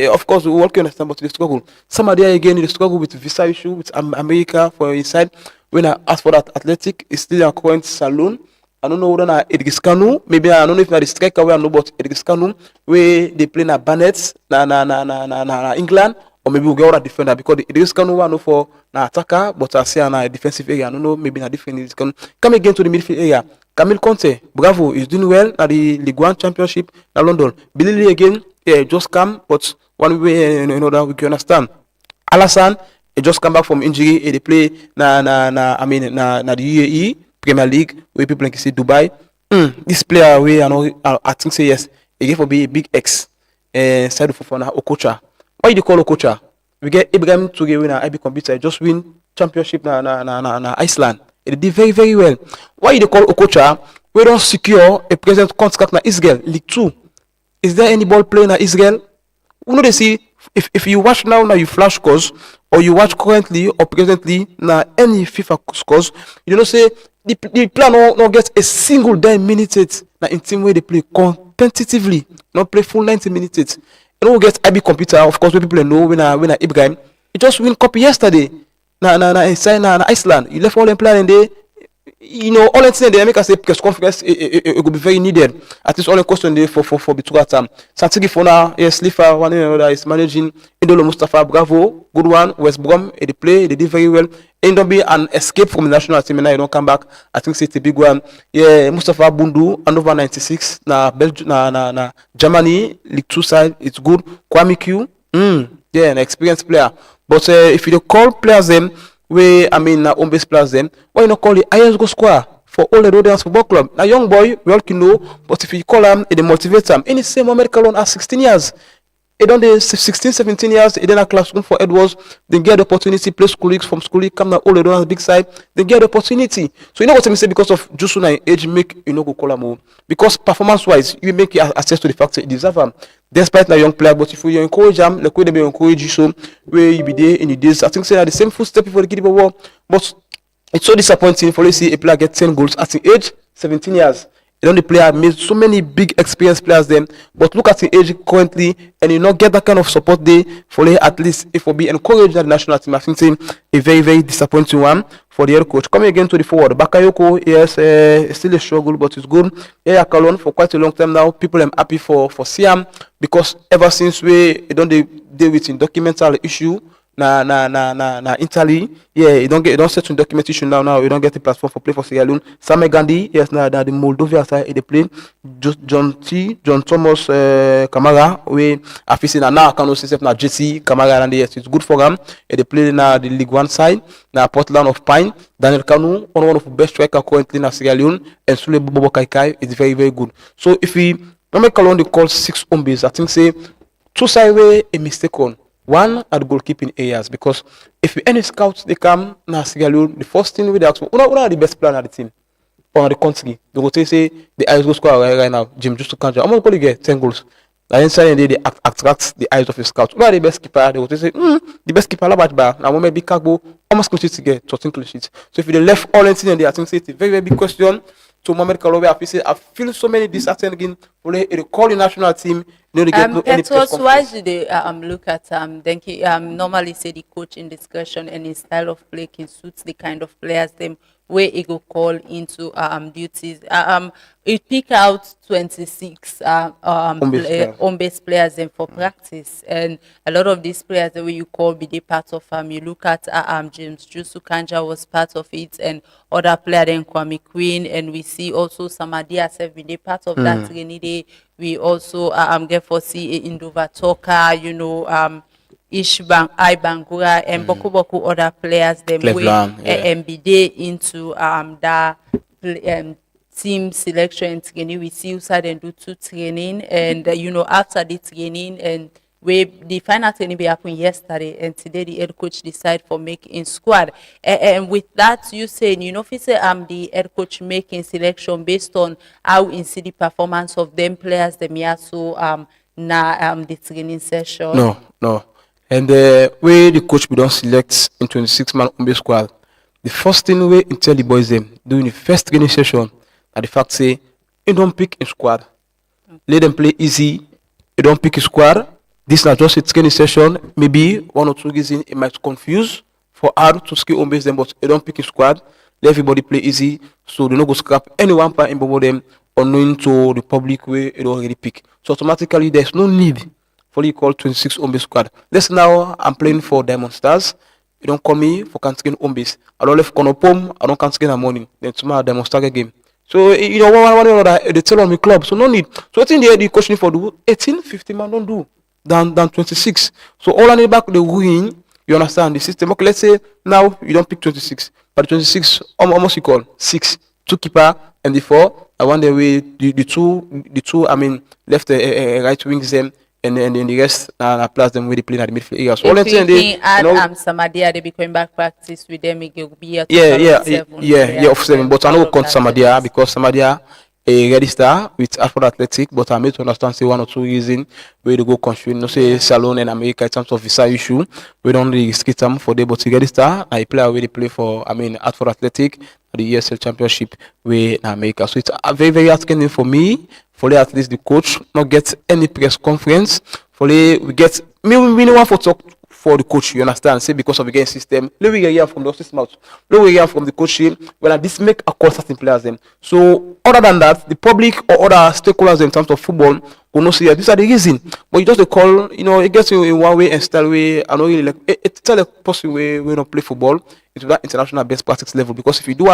of course, we all can understand about the struggle. Somebody again in the struggle with visa issue with America for inside. When I ask for that athletic, it's still a current saloon. I don't know whether na Edris Kanu, maybe I don't know if na the striker where I know about Edris Kanu, where they play na Barnett na England, or maybe we get other defender because the Edris Kanu I know for na attacker, but I say na defensive area. I don't know, maybe na defensive. Come again to the midfield area. Camille Conte, bravo, he's doing well at the Ligue 1 Championship in London. Billy again, yeah, just come, but one way and another we can understand. Alassane, he just come back from injury. They play na the UAE Premier League where people like say Dubai. This player we I think say yes. He gave for be a big X. Side for Okocha. Why you call Okocha? We get Ibrahim Toure winner IB computer just win championship na Iceland. He did very very well. Why you call Okocha? We don't secure a present contract na Israel League 2. Is there any ball playing na Israel? You know they see if you watch now you flash scores, or you watch currently or presently na any FIFA scores, you know say the player no get a single damn minute na in team where they play competitively, not play full 90 minutes. You know get IB computer, of course when people know when I Ibrahim, he just win copy yesterday na Iceland. You left all them players in there. You know, all things they make us say press conference it will be very needed. At least all the question there for between time. Santigi Fona, yes, Slifa, one another is managing Indolo Mustafa, bravo, good one. West Brom, they play, they did very well. Ain't don't be an escape from the national team and now you don't come back. I think it's a big one. Yeah, Mustafa Bundu, under 96, na Belgium, na Germany, League 2 side, it's good. Kwame Q, yeah, an experienced player. But if you call players them, home base players then, why not call the highest goal scorer for all the Rhodesians Football Club? Now, young boy, we all can know, but if you call him, it motivates him. In the same American alone at 16 years, he done the 16, 17 years, he done a classroom for Edwards, they get the opportunity, play school leagues from school league, come now all the Rhodesians big side, they get the opportunity. So you know what I'm saying? Because of just now age, make you know go call him, because performance-wise, you make access to the fact that you deserve him. Despite na young player, but if you encourage them, like way they encourage you, so where you be there in the days, I think say the same footstep before the kid war. But it's so disappointing for you see a player get 10 goals at the age 17 years. You know, the player made so many big experienced players them, but look at the age currently, and you not get that kind of support there for at least if we be encouraged at the national team. I think saying a very disappointing one for the head coach. Coming again to the forward, Bakayoko, yes, still a struggle, but it's good. Yeah, Kalon for quite a long time now. People are happy for Siam because ever since we don't deal with in documental issue. Na Italy, yeah, you don't set some documentation now. You don't get the platform for play for Sierra Leone. Same Gandhi, yes, na the Moldova side they play. Just John Thomas Kamara, we are facing now I can see na JC Kamara and yes, it's good for them. They play na the League One side, na Portland of Pine. Daniel Kanu, one of the best striker currently na Sierra Leone, and Sule Bobo Kaikai is very good. So if we make along the call 6 home base, I think say two side way a mistake on. One at goalkeeping areas because if any scouts they come na Sierra Leone, the first thing we ask for, who are the best player on the team or on the country? They go say the eyes go score right now. Jim just to count. I'm going to get 10 goals. And inside they attract the eyes of the scouts. Who are the best keeper? They go say the best keeper about bar. Now when maybe Kagbo almost clean sheets to get 13 clean sheets. So if they left all anything and they I think say it's a very big question. To Mohamed Kalowe, I feel so many disheartened again. They call the national team. They get no any press why should they look at normally say the coach in discussion and his style of play can suit the kind of players them where he go call into duties. He pick out 26 home base players then for practice, and a lot of these players the way you call be they part of you look at James Jusu Kanja was part of it, and other player then Kwame Queen, and we see also Samadia have been part of that rainy day. We also get for see Indova Toka, Ishbang, Ibangura, and Boku other players them way be they into that team selection training. We see Usa then do 2 training, and after the training and the final training be happened yesterday, and today the head coach decide for making squad. And with that, you saying if you say the head coach making selection based on how in see the performance of them players them so the training session. No. And the way the coach we don't select in 26-man Umbe squad, the first thing we tell the boys them during the first training session, and the fact say you don't pick a squad, let them play easy. You don't pick a squad. This is not just a training session. Maybe 1 or 2 reasons it might confuse for hard to skill on base them, but you don't pick a squad. Let everybody play easy, so they don't go scrap anyone part in them unknown to the public way it already pick. So automatically there's no need for you call 26 home base squad. This now I'm playing for Diamond Stars. You don't call me for can't home base. I don't left Konopom, I don't can't in the morning. Then tomorrow Diamond Star game. So one or other they tell on me club. So no need. So I think the coaching for do 18, 50 man don't do than 26. So all I need back the win, you understand the system. Okay, let's say now you don't pick 26, but 26 almost you call 6, 2 keeper and the 4. I want the way the two I mean left right wings them. And then the rest plus them where they play at the midfield area. So all I'm saying they Samadia they be coming back practice with them. It will be a of 7. But I know count Samadia because Samadia a ready star with Afro Athletic, but I made to understand say 1 or 2 reasons where they go constrain. No say Salon and America in terms of visa issue. We don't really skate them for them, but a ready star. I play where they play for Afro Athletic the ESL Championship way in America. So it's very asking for me. For at least the coach not get any press conference. For we get me no one for talk for the coach. You understand? Say because of the game system. Let we hear from the office mouth. Let we hear from the coach. When this make a call certain players them. So other than that, the public or other stakeholders in terms of football will not see these are the reason. But you just the call. It gets you in one way and style way. I know really like it's tell a person way we don't play football into that international best practice level. Because if you do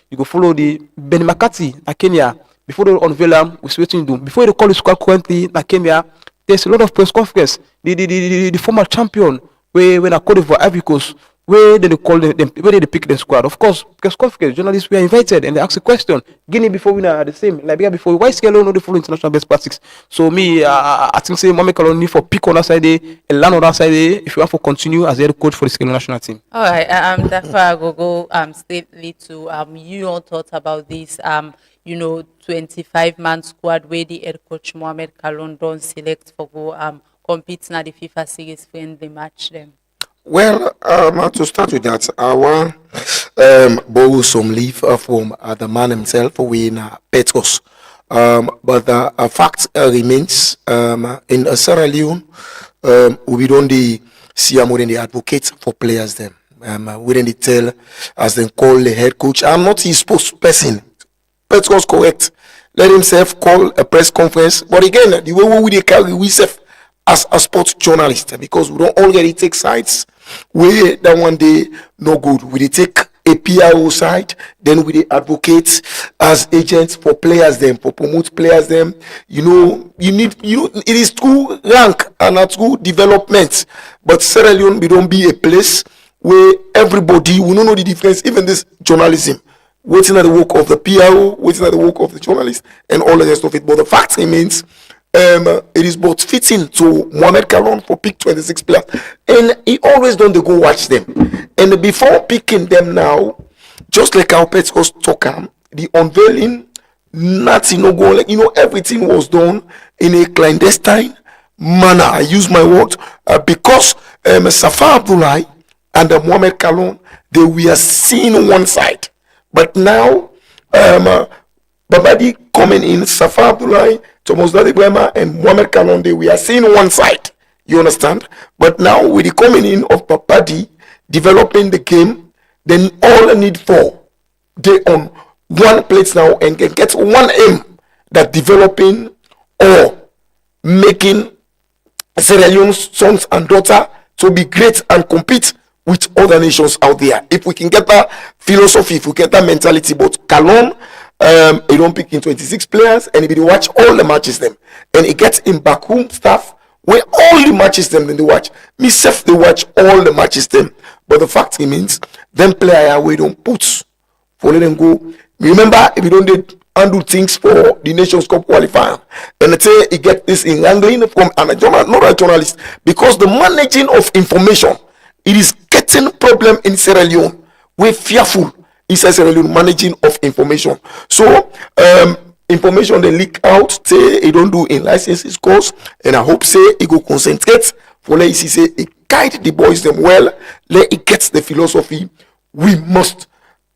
you go follow the Ben McCarthy at Kenya. Before they unveil them, we waiting to do. Before they call the squad currently, like Kenya, there's a lot of press conference. The former champion, when I call it for Ivory Coast, where they call them, where they pick the squad. Of course, press conference, journalists were invited and they ask a question. Guinea before winner are the same. Liberia before. Why Sierra Leone no follow international best practice? So me, I think say Mohamed Kalowe need for pick on that side, and learn on that side. If you have to continue as head coach for the Sierra Leone national team. All right, therefore I go stately to you all thought about this 25-man squad where the head coach Mohamed Kalowe don't select for go compete in the FIFA series friendly match them. Well, to start with that, I want borrow some leave from the man himself, when Petros But the fact remains in Sierra Leone, we don't see more than the advocate for players them. We don't tell as they call the head coach. I'm not his spokesperson. Petros correct. Let himself call a press conference. But again, the way we carry we self as a sports journalist, because we don't already take sides. We that one day no good. We dey take a PRO side, then we dey advocate as agents for players them, for promote players them. It is through rank and not through development. But Sierra Leone, we don't be a place where everybody we don't know the difference. Even this journalism, waiting at the work of the PRO, waiting at the work of the journalist, and all the rest of it. But the fact remains, it is both fitting to Mohamed Kalon for pick 26 players, and he always don't go watch them. And before picking them now, just like our pets was talking, the unveiling, nothing no go like everything was done in a clandestine manner. I use my word because Safa Abdullahi and Mohamed Kalon, they were seen one side, but now Babadi coming in, Safa Abdullahi, Thomas Dadebrema, and Mohamed Kalonde, we are seeing one side. You understand? But now with the coming in of Babadi developing the game, then all I need for they on one plate now and can get one aim, that developing or making Sierra Leone's sons and daughter to be great and compete with other nations out there. If we can get that philosophy, if we get that mentality, but Kalon, he don't pick in 26 players and he watch all the matches them, and he gets in back home staff where all the matches them then they watch. Me self they watch all the matches them, but the fact remains them player we don't put for let them go. Remember, if you don't did undo things for the Nations Cup qualifier, and I say he get this in wrangling from not a journalist, because the managing of information, it is getting problem in Sierra Leone. We're fearful inside Sierra Leone managing of information. So information they leak out, say it don't do in licenses course, and I hope say it go concentrate for let it say it guide the boys them well, let it get the philosophy. We must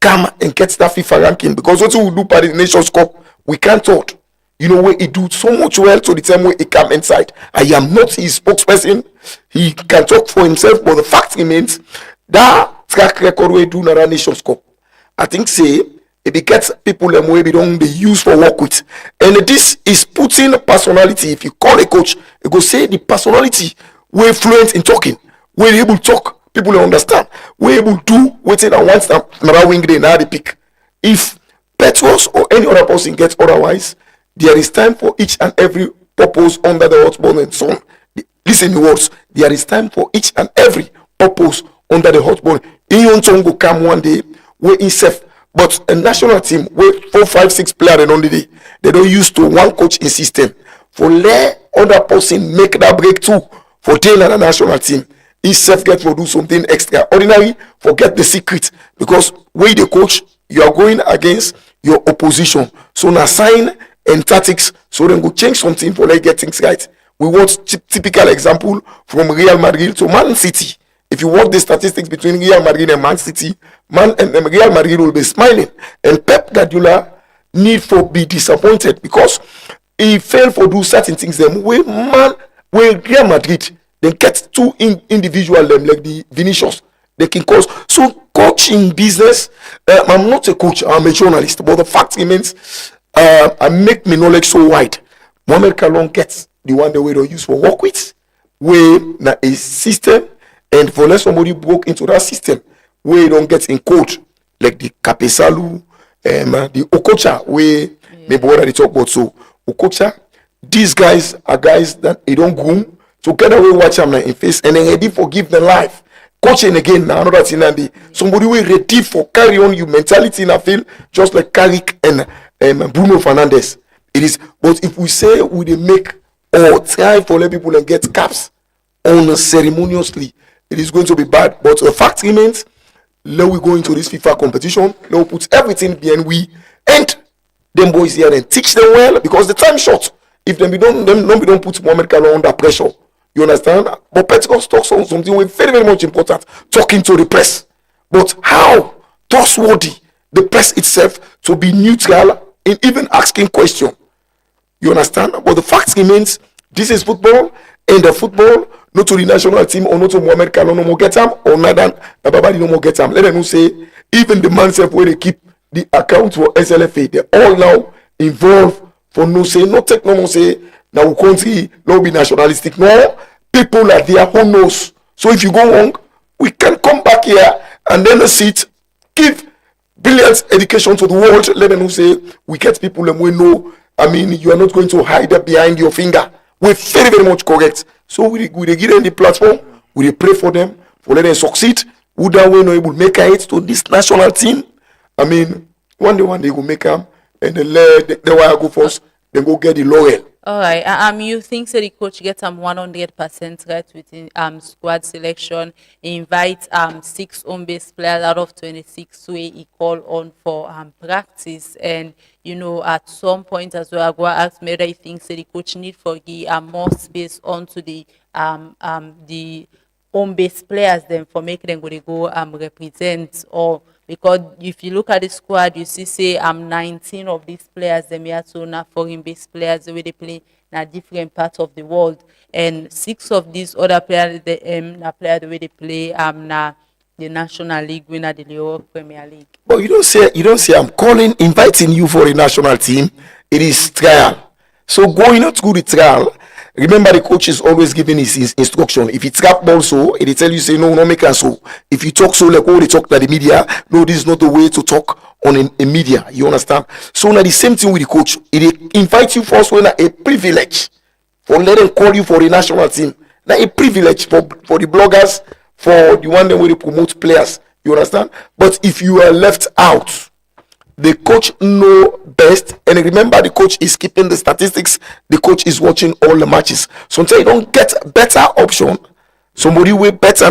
come and get that FIFA ranking, because what we do by the Nations Cup, we can't talk. Where he do so much well to the time where he come inside. I am not his spokesperson. He can talk for himself, but the fact remains that track record we do in the Nations Cup, I think say if it gets people them way we don't be used for work with. And this is putting personality. If you call a coach, you go say the personality, we're fluent in talking, we're able to talk, people will understand, we're able to do waiting and once another wing day now they pick. If Petros or any other person gets otherwise, there is time for each and every purpose under the hot ball and sun. Listen the words. There is time for each and every purpose under the hot ball. Iyon go come one day where himself, but a national team where 4, 5, 6 players and only they don't use to one coach in system. For let other person make that breakthrough for tail and a national team. Himself get to do something extraordinary. Forget the secret, because where the coach, you are going against your opposition. So now sign and tactics, so then go change something for like get things right. We want typical example from Real Madrid to Man City. If you watch the statistics between Real Madrid and Man City, Real Madrid will be smiling, and Pep Guardiola need for be disappointed because he failed for do certain things. Them where Real Madrid they get two individual them like the Vinicius, they can cause. So coaching business, I'm not a coach, I'm a journalist, but the fact remains. I make my knowledge so wide. Mohamed Kalon gets the one that we don't use for work with, where na a system, and for let somebody broke into that system, where you don't get in code like the Kapesalu, the Okocha, where maybe what they talk about. So Okocha, these guys are guys that they don't groom together. We watch them in face and then ready for give them life. Coaching again now another thing, and somebody will ready for carry on your mentality in a field, just like Carrick and Bruno Fernandes. It is, but if we say we dey make or try for let people and get caps on ceremoniously, it is going to be bad. But the fact remains, let we go into this FIFA competition, let we put everything behind we and them boys here and teach them well, because the time short. If them don't put Mohamed Kalon under pressure, you understand? But Petros talks on something very, very much important, talking to the press. But how trustworthy the press itself to be neutral in even asking questions? You understand? But the fact remains, this is football, and the football, not to the national team or not to Mohamed Kano no more get him, or Nadan Babadi no more get him. Let them know say, even the man self where they keep the account for SLFA, they're all now involved for no say, no take no more say, now country, no be nationalistic. No, people are there who knows. So if you go wrong, we can come back here and then sit, give brilliant education to the world. Let them know say, we get people and we know. I mean, you are not going to hide that behind your finger. We're very, very much correct. So we give them the platform, we pray for them, for let them succeed. Who that way not able to make it to this national team. I mean, one day go make them, and then let the wire go first, then go get the laurel. All right. You think so the coach gets 100% right within squad selection, invite 6 home-based players out of 26 way he call on for practice, and at some point as well I go ask whether he thinks that the coach need for give more space onto the home-based players then for making them go represent, or because if you look at the squad, you see say 19 of these players them here so now foreign-based players the way they play in a different parts of the world, and 6 of these other players na player the way they play na the National League winner, the Leone Premier League. But you don't say I'm inviting you for a national team. It is trial. So going out through the trial, remember the coach is always giving his instruction. If you trap ball so, it tell you say no make and so. If you talk so like they talk to the media, no, this is not the way to talk on a media. You understand? So now the same thing with the coach. It invite you first when a privilege for let them call you for a national team. Now a privilege for the bloggers, for the one that will promote players. You understand? But if you are left out, the coach know best, and remember the coach is keeping the statistics. The coach is watching all the matches. Sometimes you don't get better option. Somebody with better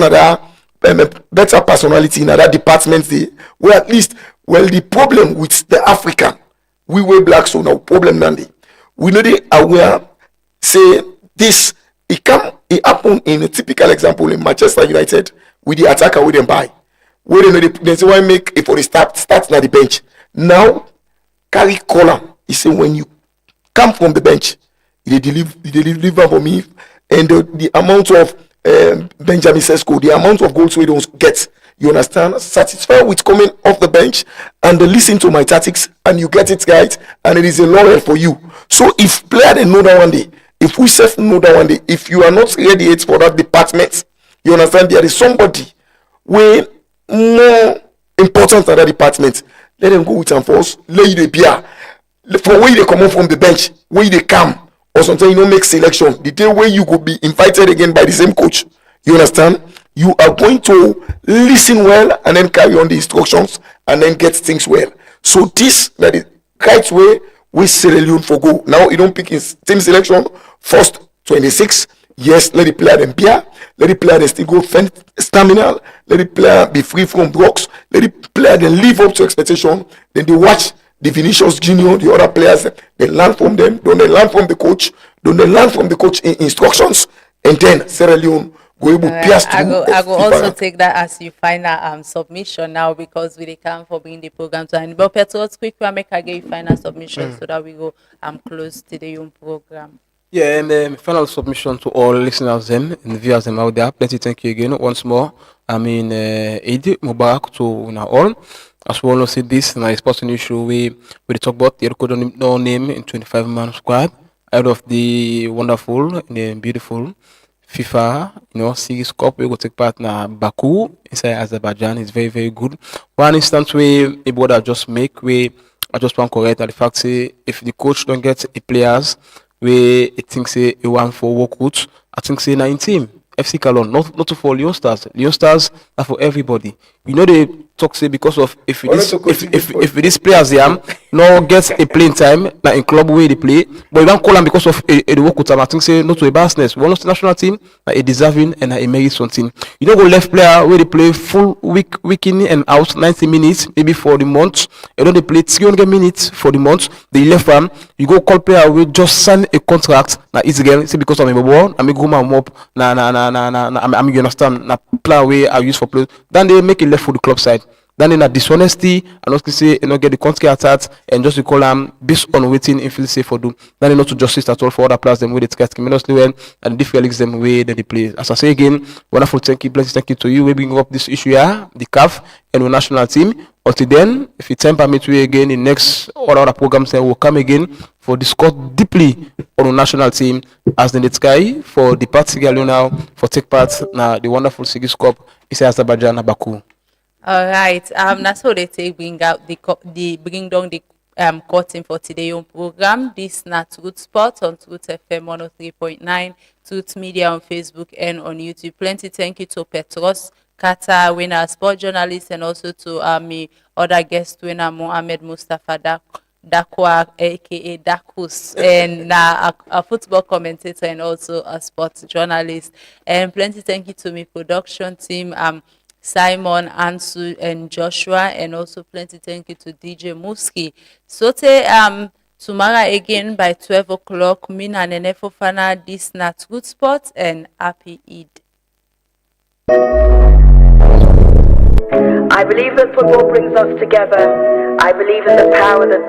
better personality in another department. Where at least the problem with the African, we were black, so no problem Nandi. We know they aware say this. It happened in a typical example in Manchester United with the attacker with them buy. Where they say why make it for the start at the bench. Now, carry column. He said, when you come from the bench, they deliver for me, and the amount of Benjamin Sesko, the amount of goals we don't get, you understand? Satisfied with coming off the bench and listen to my tactics, and you get it right, and it is a laurel for you. So if player they know that one day, if we self know that one day, if you are not ready yet for that department, you understand there is somebody way more important than that department. Let them go with them first. Lay the beer. For where they come out from the bench, where they come, or sometimes you don't make selection. The day where you could be invited again by the same coach. You understand? You are going to listen well and then carry on the instructions and then get things well. So this that is right way we Sierra Leone for go. Now you don't pick his team selection first 26. Yes, let the player them beer. Let the player them still go stamina. Let the player be free from drugs. Let the player then live up to expectation. Then they watch the Vinicius Junior, the other players. They learn from them. Don't they learn from the coach? Don't they learn from the coach instructions? And then Sierra Leone go able to pierce through. I go also take that as your final submission now, because we come for bringing the program to end. But Petros, quick, we make a get final submission so that we go close to the young program. Yeah, and final submission to all listeners and viewers them out there. Plenty thank you again once more. I mean, Eid Mubarak to now all. As we all know, see this now is person issue we talk about the record no name in 25-man squad out of the wonderful and beautiful FIFA, Series Cup. We go take part na Baku inside Azerbaijan. It's very, very good. One instance where a brother just make I just want correct that the fact say if the coach don't get the players where it thinks say a one for work out, I think say 19 FC Cologne, not for Leon Stars. Leon Stars are for everybody. They talk say because of if these players no get a playing time like in club where they play, but you don't call them because of a work out. I think say not to a bassness. One of the national team a deserving and a merit something. You don't go left player where they play full week in and out 90 minutes maybe for the month. You know they play 300 minutes for the month. They left them. You go call player will just sign a contract. Now it's again say because I'm a ball. I'm a go man up. You understand? Na player way I use for play. Then they make it left for the club side. Then in a dishonesty, and also say get the country attacked and just to call them based on waiting in feel safe for do. Then not to justice at all for other players them with it tremendously well and different leagues them way that they play. As I say again, wonderful thank you to you. We bring up this issue here, the CAF and the national team. Until then, if you time permit we again in next other programs then will come again for discuss deeply on the national team as the sky for the part now for take part now the wonderful Sigis Cup is Azerbaijan and Baku. All right. That's how they take bring out the bring down the curtain for today on program. This not Truth Spot on Truth FM 103.9, Truth Media on Facebook and on YouTube. Plenty thank you to Petros Kata, winner, sport journalist, and also to me other guest winner Mohamed Mustafa Dakwa, aka Dakus, and a football commentator and also a sports journalist. And plenty thank you to my production team. Simon, Ansu, and Joshua, and also plenty thank you to DJ Muski. So tomorrow again by 12 o'clock, Mina and Nenefofana, this not good spot, and happy Eid. I believe that football brings us together. I believe in the power that